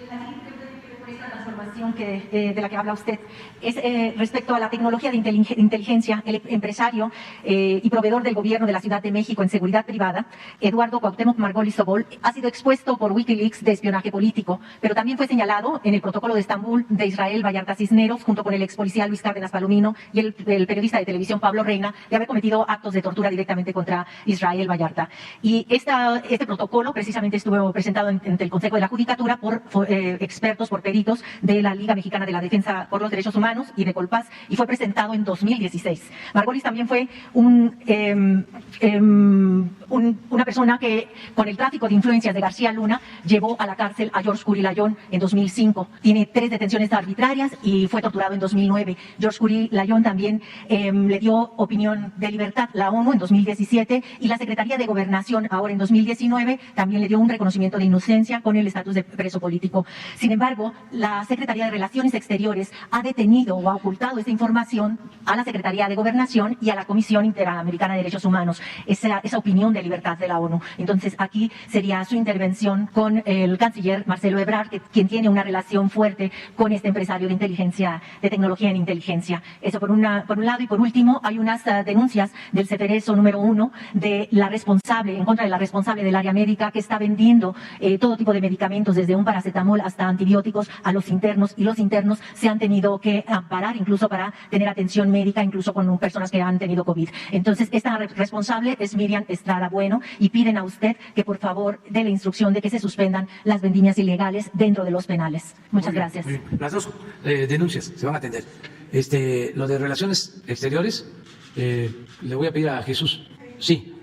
De la que habla usted es respecto a la tecnología de inteligencia. El empresario y proveedor del gobierno de la Ciudad de México en seguridad privada, Eduardo Cuauhtémoc Margolis Sobol, ha sido expuesto por Wikileaks de espionaje político, pero también fue señalado en el protocolo de Estambul de Israel Vallarta Cisneros, junto con el ex policía Luis Cárdenas Palomino y el periodista de televisión Pablo Reina, de haber cometido actos de tortura directamente contra Israel Vallarta. Y este protocolo precisamente estuvo presentado ante el Consejo de la Judicatura por expertos, por peritos de la Liga Mexicana de la Defensa por los Derechos Humanos y de Colpaz, y fue presentado en 2016. Margolis también fue una persona que, con el tráfico de influencias de García Luna, llevó a la cárcel a George Curry-Layón en 2005. Tiene 3 detenciones arbitrarias y fue torturado en 2009. George Curry-Layón también le dio opinión de libertad la ONU en 2017, y la Secretaría de Gobernación ahora en 2019 también le dio un reconocimiento de inocencia con el estatus de preso político. Sin embargo, la Secretaría de Relaciones Exteriores ha detenido o ha ocultado esta información a la Secretaría de Gobernación y a la Comisión Interamericana de Derechos Humanos, esa opinión de libertad de la ONU. Entonces, aquí sería su intervención con el canciller Marcelo Ebrard, quien tiene una relación fuerte con este empresario de inteligencia, de tecnología en inteligencia. Eso por un lado, y por último, hay unas denuncias del CEFERESO número 1 de la responsable, en contra de la responsable del área médica, que está vendiendo todo tipo de medicamentos, desde un paracetamol hasta antibióticos, a los internos, y los internos se han tenido que amparar incluso para tener atención médica, incluso con personas que han tenido COVID. Entonces, esta responsable es Miriam Estrada Bueno, y piden a usted que por favor dé la instrucción de que se suspendan las vendimias ilegales dentro de los penales. Muchas gracias. Muy bien. Las dos denuncias se van a atender. Lo de relaciones exteriores, le voy a pedir a Jesús, sí,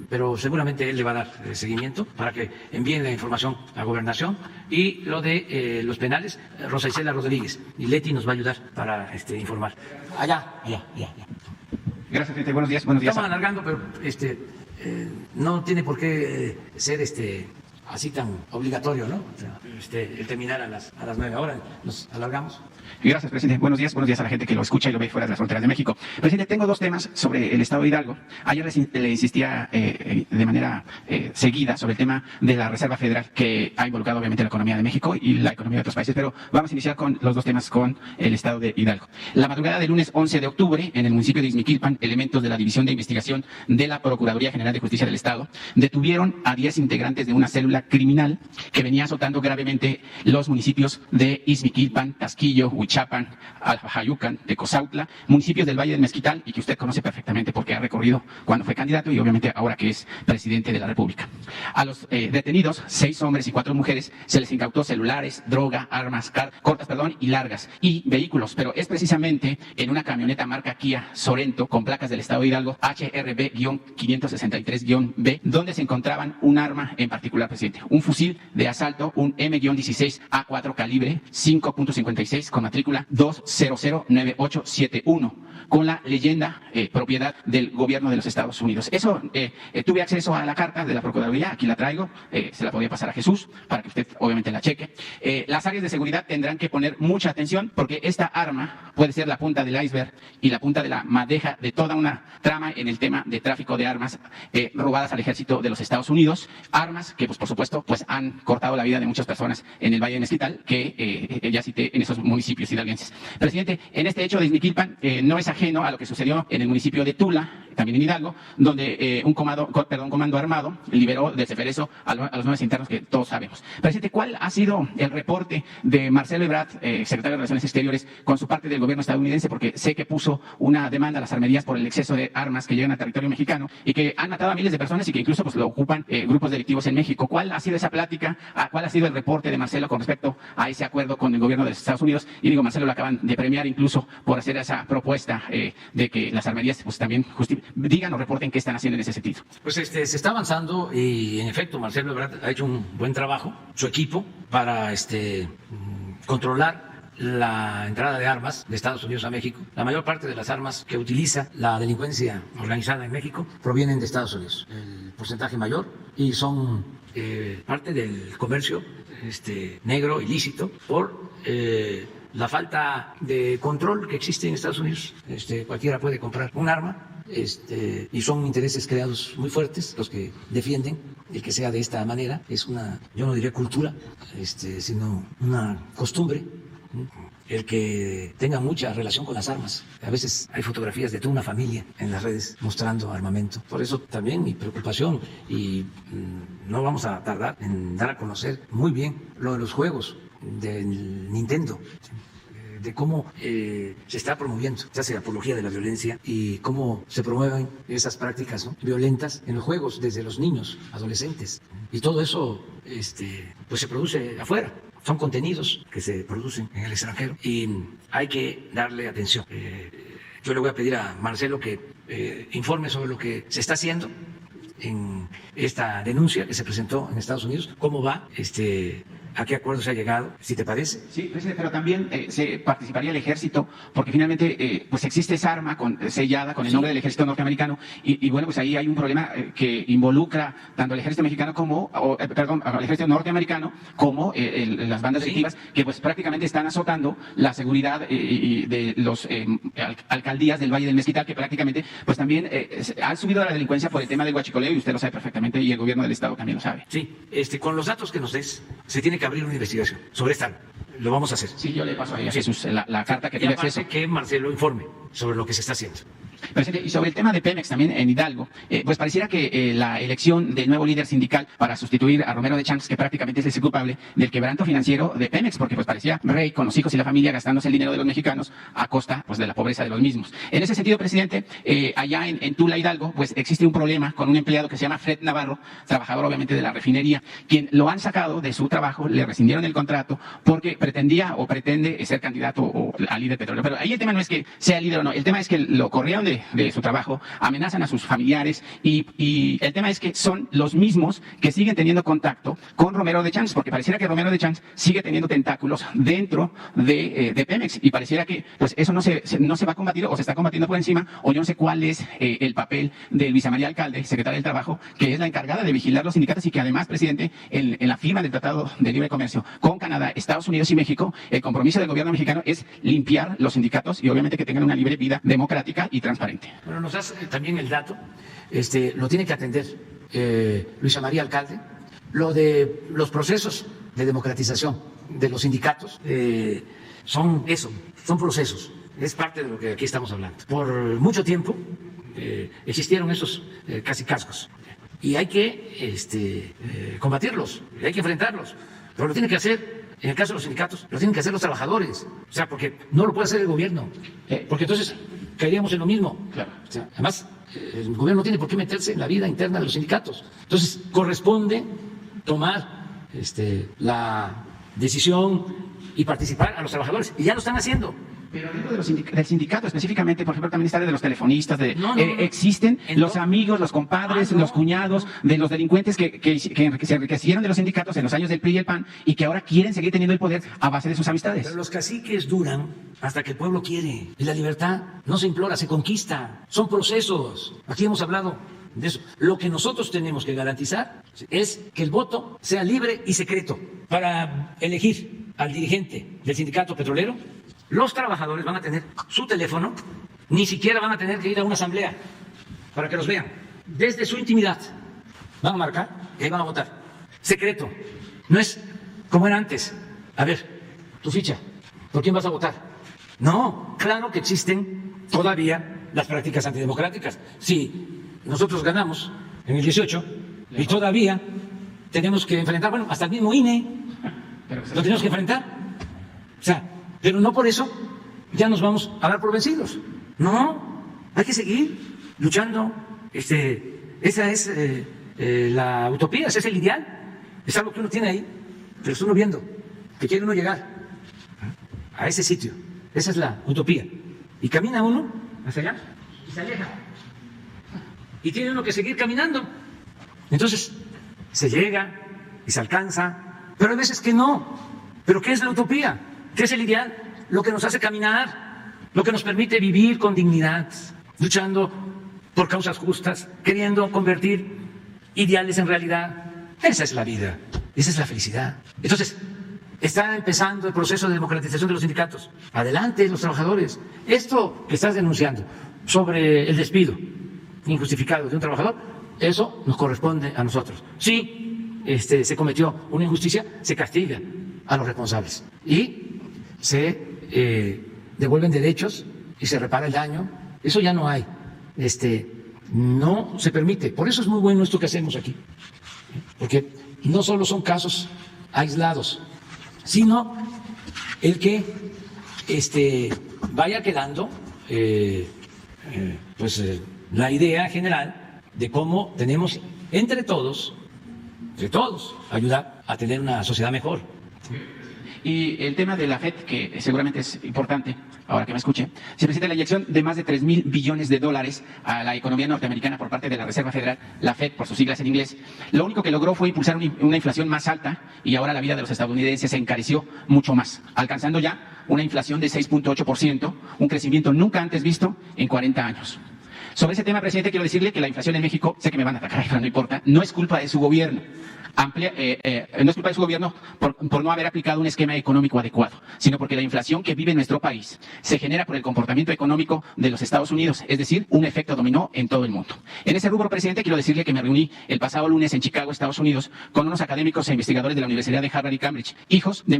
pero seguramente él le va a dar seguimiento para que envíen la información a Gobernación. Y lo de los penales, Rosa Isela Rodríguez y Leti nos va a ayudar para informar. Allá. Gracias, presidente. Buenos días. Estamos alargando, pero no tiene por qué ser así tan obligatorio, ¿no? O sea, el terminar a las 9. Ahora nos alargamos. Gracias, presidente. Buenos días a la gente que lo escucha y lo ve fuera de las fronteras de México. Presidente, tengo dos temas sobre el estado de Hidalgo. Ayer le insistía de manera seguida sobre el tema de la Reserva Federal, que ha involucrado obviamente la economía de México y la economía de otros países, pero vamos a iniciar con los dos temas con el estado de Hidalgo. La madrugada del lunes 11 de octubre, en el municipio de Ixmiquilpan, elementos de la División de Investigación de la Procuraduría General de Justicia del Estado detuvieron a 10 integrantes de una célula criminal que venía azotando gravemente los municipios de Ixmiquilpan, Tasquillo, Huichapan, Alfajayucan, Tecozautla, municipios del Valle del Mezquital y que usted conoce perfectamente porque ha recorrido cuando fue candidato y obviamente ahora que es presidente de la República. A los detenidos, 6 hombres y 4 mujeres, se les incautó celulares, droga, armas cortas y largas y vehículos, pero es precisamente en una camioneta marca Kia Sorento con placas del estado de Hidalgo HRB-563-B donde se encontraban un arma en particular, presidente, un fusil de asalto, un M-16A4 calibre 5.56 con matrícula 2009871 con la leyenda propiedad del gobierno de los Estados Unidos. Eso, tuve acceso a la carta de la Procuraduría, aquí la traigo, se la podía pasar a Jesús para que usted obviamente la cheque. Las áreas de seguridad tendrán que poner mucha atención porque esta arma puede ser la punta del iceberg y la punta de la madeja de toda una trama en el tema de tráfico de armas robadas al ejército de los Estados Unidos, armas que pues por supuesto pues han cortado la vida de muchas personas en el Valle de Mezquital que ya cité en esos municipios hidalguenses. Presidente, en este hecho de Ixmiquilpan no es ajeno a lo que sucedió en el municipio de Tula, también en Hidalgo, donde un comando armado liberó del Ceferezo a los 9 internos que todos sabemos. Presidente, ¿cuál ha sido el reporte de Marcelo Ebrard, secretario de Relaciones Exteriores, con su parte del gobierno estadounidense? Porque sé que puso una demanda a las armerías por el exceso de armas que llegan al territorio mexicano y que han matado a miles de personas y que incluso pues lo ocupan grupos delictivos en México. ¿Cuál ha sido esa plática? ¿Cuál ha sido el reporte de Marcelo con respecto a ese acuerdo con el gobierno de los Estados Unidos? Y digo, Marcelo lo acaban de premiar incluso por hacer esa propuesta de que las armerías pues también digan o reporten qué están haciendo en ese sentido. Pues se está avanzando y en efecto Marcelo Ebrard ha hecho un buen trabajo, su equipo, para controlar la entrada de armas de Estados Unidos a México. La mayor parte de las armas que utiliza la delincuencia organizada en México provienen de Estados Unidos. El porcentaje mayor y son parte del comercio negro ilícito por la falta de control que existe en Estados Unidos. Cualquiera puede comprar un arma. Y son intereses creados muy fuertes los que defienden el que sea de esta manera. Es una, yo no diría cultura, sino una costumbre, el que tenga mucha relación con las armas. A veces hay fotografías de toda una familia en las redes mostrando armamento. Por eso también mi preocupación, y no vamos a tardar en dar a conocer muy bien lo de los juegos del Nintendo, de cómo se está promoviendo, se hace apología de la violencia y cómo se promueven esas prácticas, ¿no?, violentas en los juegos desde los niños, adolescentes. Y todo eso pues se produce afuera. Son contenidos que se producen en el extranjero y hay que darle atención. Yo le voy a pedir a Marcelo que informe sobre lo que se está haciendo en esta denuncia que se presentó en Estados Unidos, cómo va, ¿a qué acuerdo se ha llegado? ¿Si te parece? Sí, presidente, pero también se participaría el ejército, porque finalmente pues existe esa arma sellada con el nombre del ejército norteamericano y bueno, pues ahí hay un problema que involucra tanto al ejército mexicano al ejército norteamericano como las bandas delictivas que pues prácticamente están azotando la seguridad de los alcaldías del Valle del Mezquital, que prácticamente pues también han subido a la delincuencia por el tema del huachicoleo y usted lo sabe perfectamente y el gobierno del estado también lo sabe. Sí, con los datos que nos des se tiene que abrir una investigación sobre esta arma. lo vamos a hacer. Sí, yo le paso ahí a Jesús la carta que Y tiene aparte acceso. que Marcelo informe sobre lo que se está haciendo. Presidente, y sobre el tema de Pemex también en Hidalgo, pues pareciera que la elección del nuevo líder sindical para sustituir a Romero de Champs, que prácticamente es el culpable del quebranto financiero de Pemex, porque pues parecía rey con los hijos y la familia gastándose el dinero de los mexicanos a costa pues de la pobreza de los mismos. En ese sentido, presidente, allá en Tula, Hidalgo, pues existe un problema con un empleado que se llama Fred Navarro, trabajador obviamente de la refinería, quien lo han sacado de su trabajo, le rescindieron el contrato porque pretendía o pretende ser candidato a líder petrolero. Pero ahí el tema no es que sea líder o no, el tema es que lo corrieron de su trabajo, amenazan a sus familiares y el tema es que son los mismos que siguen teniendo contacto con Romero de Champs, porque pareciera que Romero de Champs sigue teniendo tentáculos dentro de Pemex y pareciera que pues eso no se va a combatir o se está combatiendo por encima, o yo no sé cuál es el papel de Luisa María Alcalde, secretaria del Trabajo, que es la encargada de vigilar los sindicatos y que además, presidente, en la firma del Tratado de Libre Comercio con Canadá, Estados Unidos y México, el compromiso del gobierno mexicano es limpiar los sindicatos y obviamente que tengan una libre vida democrática y transparente. Bueno, nos das también el dato, lo tiene que atender Luisa María Alcalde, lo de los procesos de democratización de los sindicatos, son procesos, es parte de lo que aquí estamos hablando. Por mucho tiempo existieron esos casi cascos y hay que combatirlos, hay que enfrentarlos, pero lo tiene que hacer. En el caso de los sindicatos, lo tienen que hacer los trabajadores. O sea, porque no lo puede hacer el gobierno. Porque entonces caeríamos en lo mismo. Claro. O sea, además, el gobierno no tiene por qué meterse en la vida interna de los sindicatos. Entonces, corresponde tomar la decisión y participar a los trabajadores. Y ya lo están haciendo. Pero dentro del sindicato específicamente, por ejemplo, también está de los telefonistas, No. existen los amigos, los compadres, los cuñados de los delincuentes que se enriquecieron de los sindicatos en los años del PRI y el PAN y que ahora quieren seguir teniendo el poder a base de sus amistades. Pero los caciques duran hasta que el pueblo quiere. Y la libertad no se implora, se conquista. Son procesos. Aquí hemos hablado de eso. Lo que nosotros tenemos que garantizar es que el voto sea libre y secreto. Para elegir al dirigente del sindicato petrolero, los trabajadores van a tener su teléfono, ni siquiera van a tener que ir a una asamblea para que los vean. Desde su intimidad van a marcar y ahí van a votar. Secreto. No es como era antes. A ver, tu ficha, ¿por quién vas a votar? No, claro que existen todavía las prácticas antidemocráticas. Si nosotros ganamos en el 18 y todavía tenemos que enfrentar, bueno, hasta el mismo INE lo tenemos que enfrentar. O sea, pero no por eso ya nos vamos a dar por vencidos. No, hay que seguir luchando. Esa es la utopía, ese es el ideal. Es algo que uno tiene ahí, pero está uno viendo que quiere uno llegar a ese sitio. Esa es la utopía. Y camina uno hacia allá y se aleja. Y tiene uno que seguir caminando. Entonces, se llega y se alcanza, pero hay veces que no. ¿Pero qué es la utopía? ¿Qué es el ideal? Lo que nos hace caminar, lo que nos permite vivir con dignidad, luchando por causas justas, queriendo convertir ideales en realidad. Esa es la vida, esa es la felicidad. Entonces, está empezando el proceso de democratización de los sindicatos. Adelante, los trabajadores. Esto que estás denunciando sobre el despido injustificado de un trabajador, eso nos corresponde a nosotros. Sí, se cometió una injusticia, se castiga a los responsables y se devuelven derechos y se repara el daño. Eso ya no hay. No se permite. Por eso es muy bueno esto que hacemos aquí. Porque no solo son casos aislados, sino el que vaya quedando la idea general de cómo tenemos entre todos, ayudar a tener una sociedad mejor. Y el tema de la FED, que seguramente es importante, ahora que me escuche, se presenta la inyección de más de 3,000 billones de dólares a la economía norteamericana por parte de la Reserva Federal, la FED por sus siglas en inglés. Lo único que logró fue impulsar una inflación más alta y ahora la vida de los estadounidenses se encareció mucho más, alcanzando ya una inflación de 6.8%, un crecimiento nunca antes visto en 40 años. Sobre ese tema, presidente, quiero decirle que la inflación en México, sé que me van a atacar, pero no importa, no es culpa de su gobierno. no es culpa de su gobierno por no haber aplicado un esquema económico adecuado, sino porque la inflación que vive nuestro país se genera por el comportamiento económico de los Estados Unidos, es decir, un efecto dominó en todo el mundo. En ese rubro, presidente, quiero decirle que me reuní el pasado lunes en Chicago, Estados Unidos, con unos académicos e investigadores de la Universidad de Harvard y Cambridge, hijos de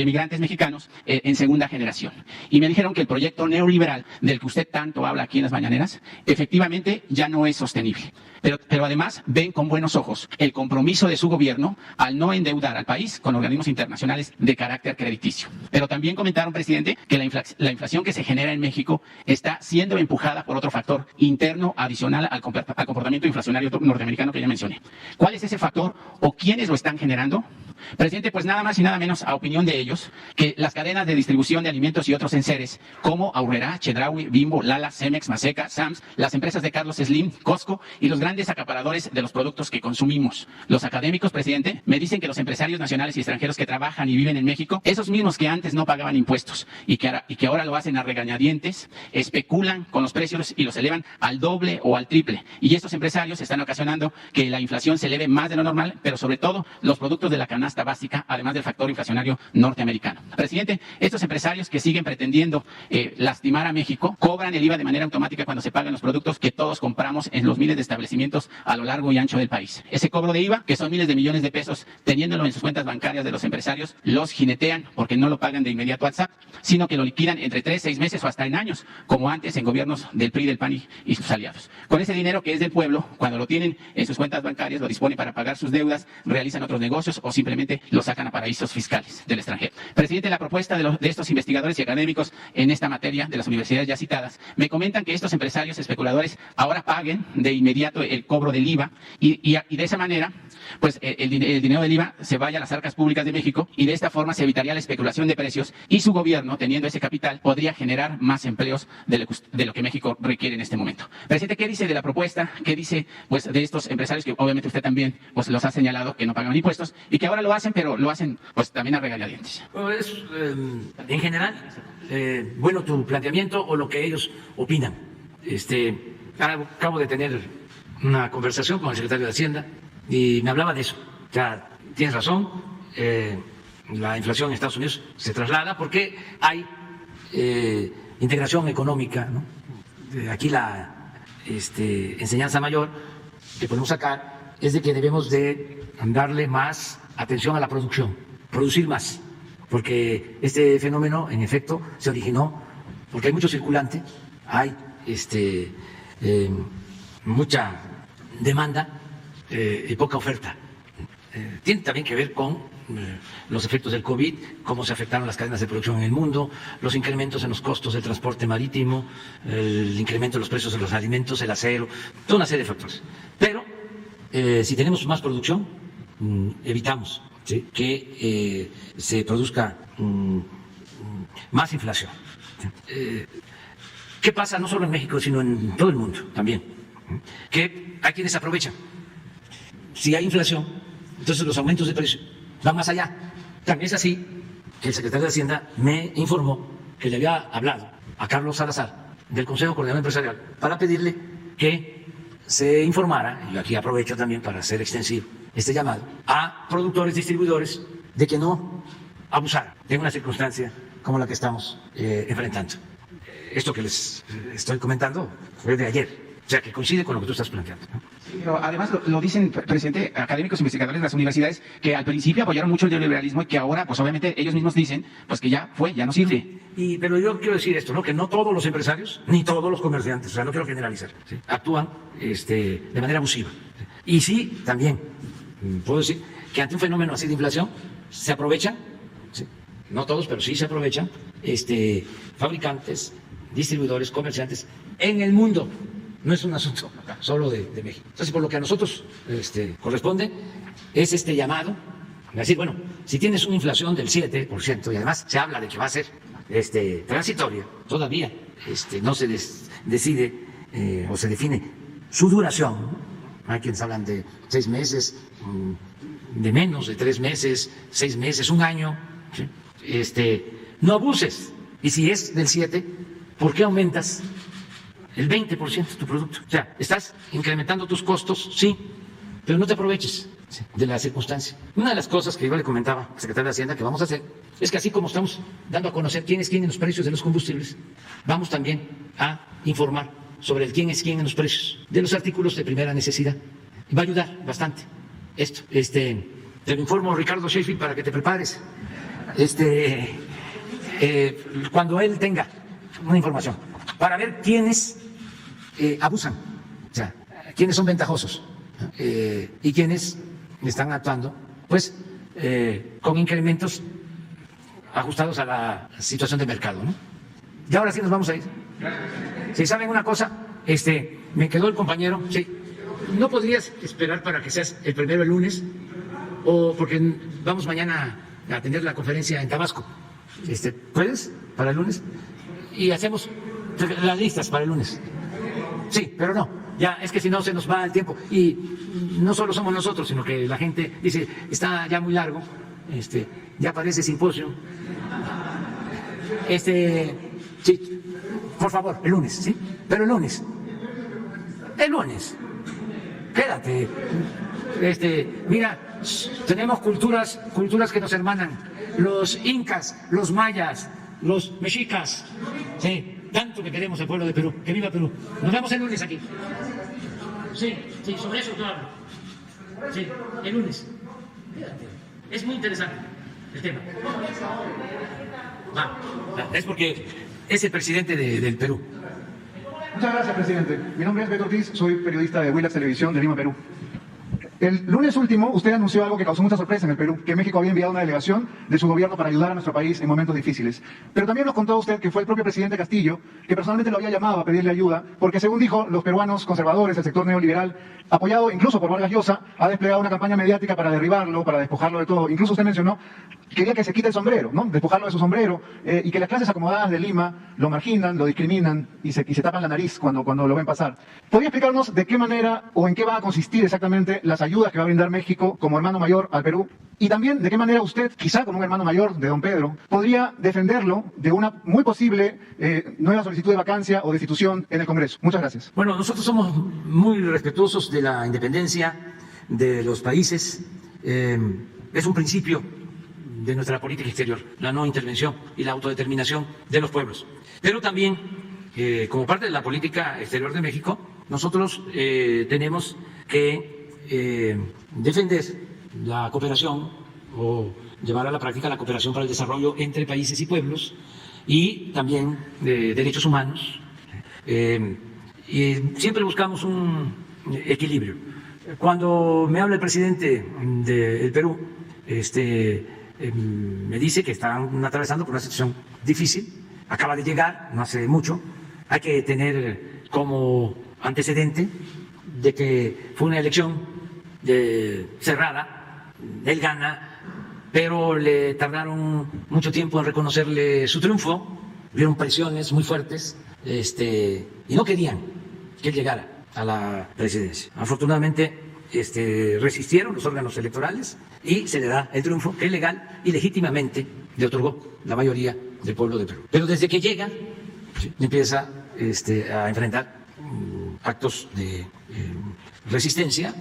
migrantes mexicanos en segunda generación. Y me dijeron que el proyecto neoliberal del que usted tanto habla aquí en las mañaneras, efectivamente ya no es sostenible. Pero además ven con buenos ojos el compromiso de su gobierno al no endeudar al país con organismos internacionales de carácter crediticio. Pero también comentaron, presidente, que la inflación que se genera en México está siendo empujada por otro factor interno adicional al comportamiento inflacionario norteamericano que ya mencioné. ¿Cuál es ese factor o quiénes lo están generando? Presidente, pues nada más y nada menos, a opinión de ellos, que las cadenas de distribución de alimentos y otros enseres como Aurrerá, Chedraui, Bimbo, Lala, Cemex, Maseca, Sams, las empresas de Carlos Slim, Costco y los grandes acaparadores de los productos que consumimos. Los académicos, presidente, me dicen que los empresarios nacionales y extranjeros que trabajan y viven en México, esos mismos que antes no pagaban impuestos y que ahora lo hacen a regañadientes, especulan con los precios y los elevan al doble o al triple. Y estos empresarios están ocasionando que la inflación se eleve más de lo normal, pero sobre todo los productos de la canasta básica, además del factor inflacionario norteamericano. Presidente, estos empresarios que siguen pretendiendo lastimar a México, cobran el IVA de manera automática cuando se pagan los productos que todos compramos en los miles de establecimientos a lo largo y ancho del país. Ese cobro de IVA, que son miles de millones de pesos, teniéndolo en sus cuentas bancarias de los empresarios, los jinetean porque no lo pagan de inmediato a WhatsApp, sino que lo liquidan entre 3, 6 meses o hasta en años, como antes en gobiernos del PRI, del PAN y sus aliados. Con ese dinero que es del pueblo, cuando lo tienen en sus cuentas bancarias, lo disponen para pagar sus deudas, realizan otros negocios o simplemente lo sacan a paraísos fiscales del extranjero. Presidente, la propuesta de estos investigadores y académicos en esta materia de las universidades ya citadas, me comentan que estos empresarios especuladores ahora paguen de inmediato el cobro del IVA y de esa manera, pues el dinero del IVA se vaya a las arcas públicas de México y de esta forma se evitaría la especulación de precios y su gobierno, teniendo ese capital, podría generar más empleos de lo que México requiere en este momento. Presidente, ¿qué dice de la propuesta? ¿Qué dice pues de estos empresarios que obviamente usted también pues los ha señalado que no pagan impuestos y que ahora lo hacen, pero lo hacen pues también a regañadientes? Bueno, en general, bueno tu planteamiento o lo que ellos opinan. Acabo de tener una conversación con el secretario de Hacienda y me hablaba de eso. O sea, tienes razón, la inflación en Estados Unidos se traslada porque hay integración económica, ¿no? Aquí la enseñanza mayor que podemos sacar es de que debemos de darle más atención a la producción, producir más, porque este fenómeno en efecto se originó porque hay mucho circulante, hay mucha demanda y poca oferta. Tiene también que ver con los efectos del COVID, cómo se afectaron las cadenas de producción en el mundo, los incrementos en los costos del transporte marítimo, el incremento de los precios de los alimentos, el acero, toda una serie de factores. Pero si tenemos más producción, evitamos, ¿sí?, que se produzca más inflación. ¿Qué pasa no solo en México, sino en todo el mundo también? Que hay quienes aprovechan. Si hay inflación, entonces los aumentos de precio van más allá. También es así que el secretario de Hacienda me informó que le había hablado a Carlos Salazar del Consejo Coordinador Empresarial para pedirle que se informara, y aquí aprovecho también para hacer extensivo este llamado, a productores, distribuidores, de que no abusaran de una circunstancia como la que estamos enfrentando. Esto que les estoy comentando fue de ayer. O sea, que coincide con lo que tú estás planteando, ¿no? Sí, pero además lo dicen, presidente, académicos investigadores de las universidades que al principio apoyaron mucho el neoliberalismo y que ahora, pues obviamente ellos mismos dicen, pues que ya fue, ya no sirve. Pero yo quiero decir esto, ¿no? Que no todos los empresarios, ni todos los comerciantes, o sea, no quiero generalizar, ¿sí?, actúan de manera abusiva. Y sí, también puedo decir que ante un fenómeno así de inflación se aprovechan, ¿sí?, no todos, pero sí se aprovechan, fabricantes, distribuidores, comerciantes en el mundo. No es un asunto solo de México. Entonces, por lo que a nosotros corresponde es este llamado, a decir, bueno, si tienes una inflación del 7% y además se habla de que va a ser transitoria, todavía no se decide o se define su duración. Hay quienes hablan de 6 meses, de menos de 3 meses, 6 meses, 1 año, ¿sí? No abuses. Y si es del 7%, ¿por qué aumentas el 20% de tu producto? O sea, estás incrementando tus costos, sí, pero no te aproveches. sí, de la circunstancia. Una de las cosas que yo le comentaba al secretario de Hacienda que vamos a hacer es que así como estamos dando a conocer quiénes tienen los precios de los combustibles, vamos también a informar sobre el quién es quién en los precios de los artículos de primera necesidad. Va a ayudar bastante esto. Te lo informo, Ricardo Sheffield, para que te prepares. Cuando él tenga una información, para ver quiénes abusan, o sea, quiénes son ventajosos y quiénes están actuando, pues, con incrementos ajustados a la situación de mercado, ¿no? Y ahora sí nos vamos a ir. Si saben una cosa, me quedó el compañero, sí. ¿No podrías esperar para que seas el primero el lunes? O porque vamos mañana a tener la conferencia en Tabasco. ¿Puedes para el lunes? Y hacemos las listas para el lunes. Sí, pero no. Ya, es que si no se nos va el tiempo. Y no solo somos nosotros, sino que la gente dice, está ya muy largo, ya parece simposio. Sí, por favor, el lunes, ¿sí? Pero el lunes. Quédate. Mira, tenemos culturas que nos hermanan. Los incas, los mayas, los mexicas. Sí, tanto que queremos al pueblo de Perú. Que viva Perú. Nos vemos el lunes aquí. Sí, sobre eso yo hablo. Sí, el lunes. Quédate. Es muy interesante el tema. Es porque es el presidente del Perú. Muchas gracias, presidente. Mi nombre es Beto Ortiz, soy periodista de Willax Televisión de Lima, Perú. El lunes último, usted anunció algo que causó mucha sorpresa en el Perú, que México había enviado una delegación de su gobierno para ayudar a nuestro país en momentos difíciles. Pero también nos contó usted que fue el propio presidente Castillo, que personalmente lo había llamado a pedirle ayuda, porque según dijo, los peruanos conservadores, el sector neoliberal, apoyado incluso por Vargas Llosa, ha desplegado una campaña mediática para derribarlo, para despojarlo de todo. Incluso usted mencionó, quería que se quite el sombrero, ¿no? Despojarlo de su sombrero, y que las clases acomodadas de Lima lo marginan, lo discriminan y se tapan la nariz cuando lo ven pasar. ¿Podría explicarnos de qué manera o en qué va a consistir exactamente las ayudas que va a brindar México como hermano mayor al Perú? Y también de qué manera usted, quizá como un hermano mayor de don Pedro, podría defenderlo de una muy posible nueva solicitud de vacancia o destitución en el Congreso. Muchas gracias. Bueno, nosotros somos muy respetuosos de la independencia de los países. Es un principio de nuestra política exterior, la no intervención y la autodeterminación de los pueblos. Pero también, como parte de la política exterior de México, nosotros tenemos que defender la cooperación o llevar a la práctica la cooperación para el desarrollo entre países y pueblos y también derechos humanos. Y siempre buscamos un equilibrio. Cuando me habla el presidente del Perú, me dice que están atravesando por una situación difícil, acaba de llegar, no hace mucho, hay que tener como antecedente de que fue una elección cerrada, él gana, pero le tardaron mucho tiempo en reconocerle su triunfo, vieron presiones muy fuertes, y no querían que él llegara a la presidencia. Afortunadamente, resistieron los órganos electorales y se le da el triunfo que legal y legítimamente le otorgó la mayoría del pueblo de Perú. Pero desde que llega, empieza a enfrentar actos de resistencia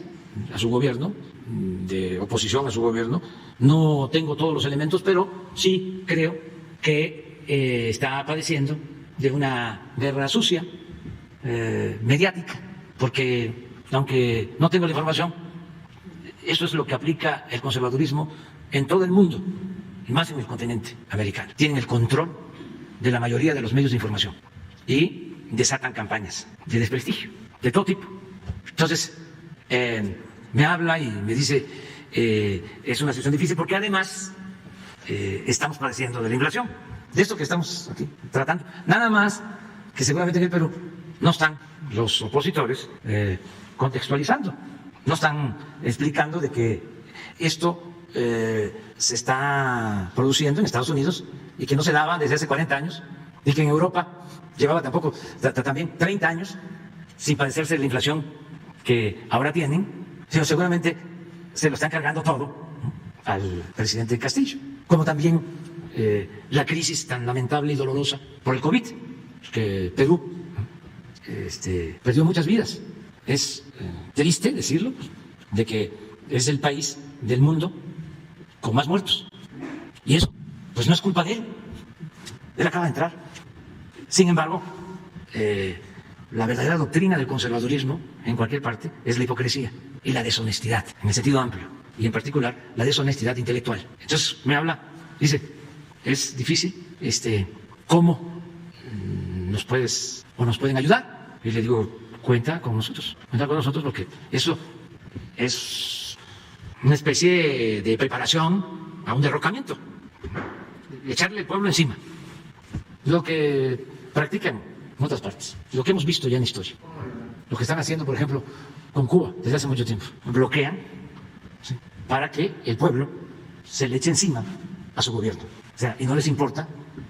a su gobierno, de oposición a su gobierno. No tengo todos los elementos, pero sí creo que está padeciendo de una guerra sucia, mediática, porque aunque no tengo la información, eso es lo que aplica el conservadurismo en todo el mundo, y más en el continente americano. Tienen el control de la mayoría de los medios de información y desatan campañas de desprestigio, de todo tipo. Entonces, me habla y me dice, es una situación difícil porque además estamos padeciendo de la inflación, de esto que estamos aquí tratando. Nada más que seguramente en el Perú no están los opositores contextualizando, no están explicando de que esto se está produciendo en Estados Unidos y que no se daba desde hace 40 años y que en Europa llevaba también 30 años sin padecerse de la inflación que ahora tienen, sino seguramente se lo están cargando todo al presidente Castillo, como también la crisis tan lamentable y dolorosa por el COVID, que Perú perdió muchas vidas. Es triste decirlo, de que es el país del mundo con más muertos. Y eso, pues no es culpa de él. Él acaba de entrar. Sin embargo, la verdadera doctrina del conservadurismo en cualquier parte es la hipocresía y la deshonestidad, en el sentido amplio, y en particular la deshonestidad intelectual. Entonces me habla, dice, es difícil, ¿cómo nos pueden ayudar? Y le digo, cuenta con nosotros porque eso es una especie de preparación a un derrocamiento, echarle el pueblo encima, lo que practican en otras partes, lo que hemos visto ya en historia, lo que están haciendo, por ejemplo, con Cuba desde hace mucho tiempo, bloquean, ¿sí?, para que el pueblo se le eche encima a su gobierno. O sea, y no les importa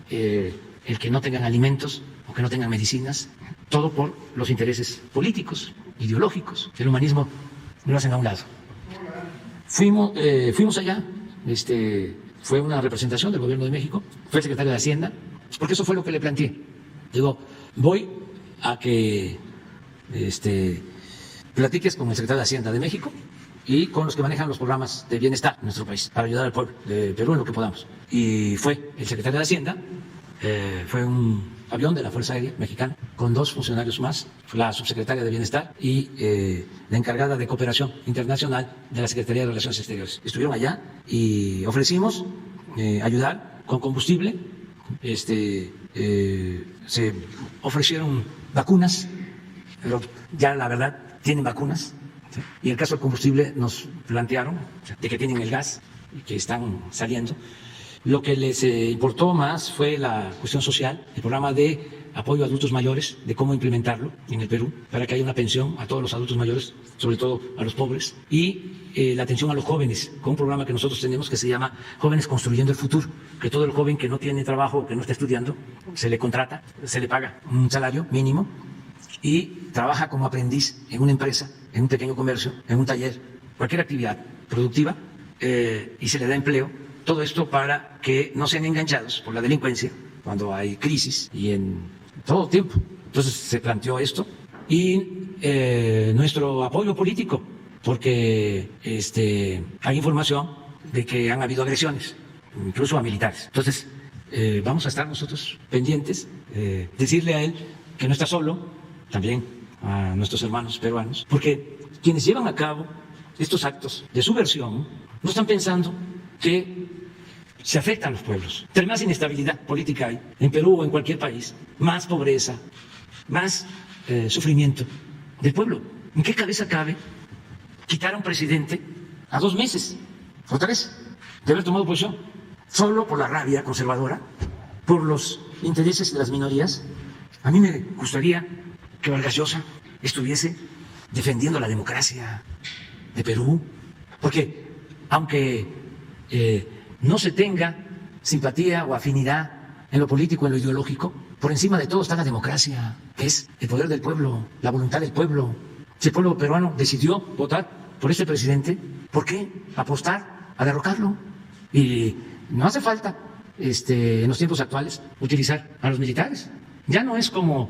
el que no tengan alimentos o que no tengan medicinas, todo por los intereses políticos, ideológicos. El humanismo lo hacen a un lado. Fuimos allá, fue una representación del gobierno de México, fue el secretario de Hacienda, porque eso fue lo que le planteé. Digo, voy a que platiques con el secretario de Hacienda de México y con los que manejan los programas de bienestar en nuestro país, para ayudar al pueblo de Perú en lo que podamos. Y fue el secretario de Hacienda, fue un avión de la Fuerza Aérea Mexicana, con 2 funcionarios más, la subsecretaria de Bienestar y la encargada de Cooperación Internacional de la Secretaría de Relaciones Exteriores. Estuvieron allá y ofrecimos ayudar con combustible, se ofrecieron vacunas, pero ya la verdad tienen vacunas, ¿sí? Y en el caso del combustible nos plantearon de que tienen el gas y que están saliendo. Lo que les importó más fue la cuestión social, el programa de apoyo a adultos mayores, de cómo implementarlo en el Perú, para que haya una pensión a todos los adultos mayores, sobre todo a los pobres, y la atención a los jóvenes, con un programa que nosotros tenemos que se llama Jóvenes Construyendo el Futuro, que todo el joven que no tiene trabajo, que no está estudiando, se le contrata, se le paga un salario mínimo y trabaja como aprendiz en una empresa, en un pequeño comercio, en un taller, cualquier actividad productiva, y se le da empleo. Todo esto para que no sean enganchados por la delincuencia cuando hay crisis y en todo tiempo. Entonces se planteó esto y nuestro apoyo político, porque hay información de que han habido agresiones, incluso a militares. Entonces vamos a estar nosotros pendientes, decirle a él que no está solo, también a nuestros hermanos peruanos, porque quienes llevan a cabo estos actos de subversión no están pensando que se afectan los pueblos. Entre más inestabilidad política hay en Perú o en cualquier país, más pobreza, más sufrimiento del pueblo. ¿En qué cabeza cabe quitar a un presidente a 2 meses, o 3, de haber tomado posición? Solo por la rabia conservadora, por los intereses de las minorías. A mí me gustaría que Vargas Llosa estuviese defendiendo la democracia de Perú, porque aunque no se tenga simpatía o afinidad en lo político, en lo ideológico, por encima de todo está la democracia, que es el poder del pueblo, la voluntad del pueblo. Si el pueblo peruano decidió votar por este presidente, ¿por qué apostar a derrocarlo? Y no hace falta, en los tiempos actuales, utilizar a los militares. Ya no es como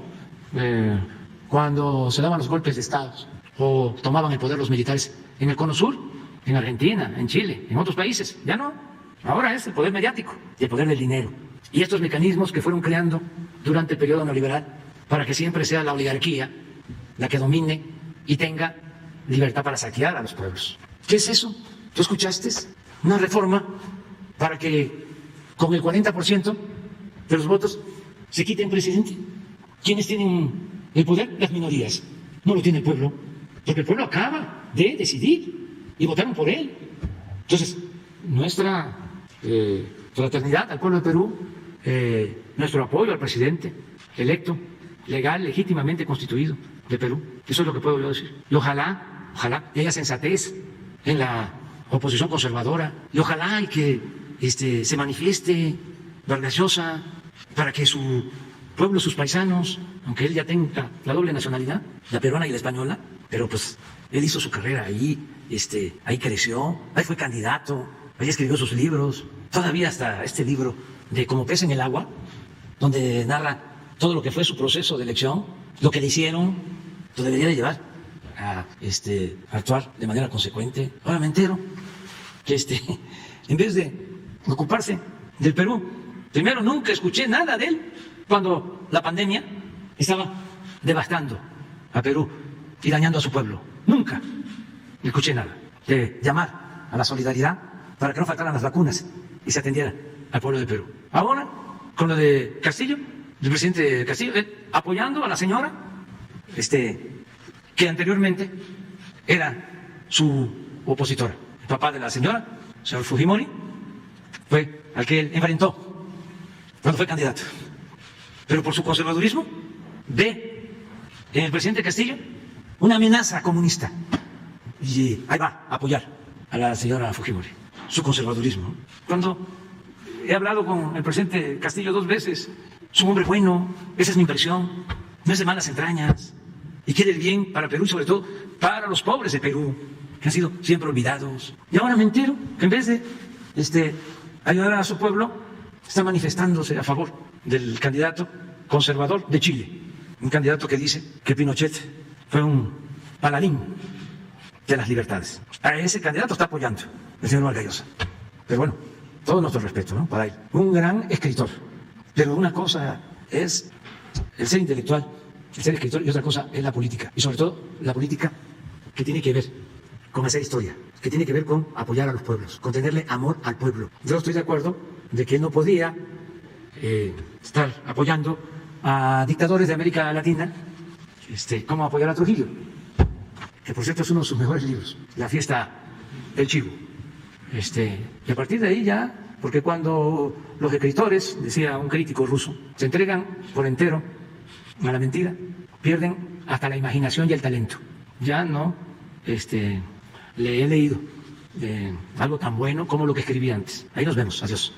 cuando se daban los golpes de Estado o tomaban el poder los militares en el Cono Sur, en Argentina, en Chile, en otros países. Ya no. Ahora es el poder mediático y el poder del dinero. Y estos mecanismos que fueron creando durante el periodo neoliberal para que siempre sea la oligarquía la que domine y tenga libertad para saquear a los pueblos. ¿Qué es eso? ¿Tú escuchaste? Una reforma para que con el 40% de los votos se quite un presidente. ¿Quiénes tienen el poder? Las minorías. No lo tiene el pueblo, porque el pueblo acaba de decidir y votaron por él. Entonces, nuestra fraternidad al pueblo de Perú, nuestro apoyo al presidente electo, legal, legítimamente constituido de Perú. Eso es lo que puedo yo decir. Y ojalá haya sensatez en la oposición conservadora, y ojalá y que se manifieste Vargas Llosa para que su pueblo, sus paisanos, aunque él ya tenga la doble nacionalidad, la peruana y la española, pero pues él hizo su carrera ahí, ahí creció, ahí fue candidato, ahí escribió sus libros, todavía hasta este libro de Como pez en el agua, donde narra todo lo que fue su proceso de elección, lo que le hicieron, lo debería de llevar a actuar de manera consecuente. Ahora me entero que en vez de ocuparse del Perú, primero nunca escuché nada de él cuando la pandemia estaba devastando a Perú y dañando a su pueblo. Nunca escuché nada de llamar a la solidaridad para que no faltaran las vacunas y se atendiera al pueblo de Perú. Ahora, con lo de Castillo, el presidente Castillo, apoyando a la señora, que anteriormente era su opositora. El papá de la señora, el señor Fujimori, fue al que él enfrentó cuando fue candidato. Pero por su conservadurismo ve en el presidente Castillo una amenaza comunista. Y ahí va a apoyar a la señora Fujimori. Su conservadurismo. Cuando he hablado con el presidente Castillo 2 veces, es un hombre bueno, esa es mi impresión, no es de malas entrañas y quiere el bien para Perú y sobre todo para los pobres de Perú, que han sido siempre olvidados. Y ahora me entero que en vez de ayudar a su pueblo, está manifestándose a favor del candidato conservador de Chile, un candidato que dice que Pinochet fue un paladín de las libertades. A ese candidato está apoyando el señor Vargas Llosa. Pero bueno, todo nuestro respeto, ¿no?, para él. Un gran escritor. Pero una cosa es el ser intelectual, el ser escritor, y otra cosa es la política. Y sobre todo la política que tiene que ver con hacer historia, que tiene que ver con apoyar a los pueblos, con tenerle amor al pueblo. Yo estoy de acuerdo de que él no podía estar apoyando a dictadores de América Latina, como apoyar a Trujillo, que por cierto es uno de sus mejores libros, La fiesta del chivo. Y a partir de ahí ya, porque cuando los escritores, decía un crítico ruso, se entregan por entero a la mentira, pierden hasta la imaginación y el talento. Ya no le he leído algo tan bueno como lo que escribí antes. Ahí nos vemos. Adiós.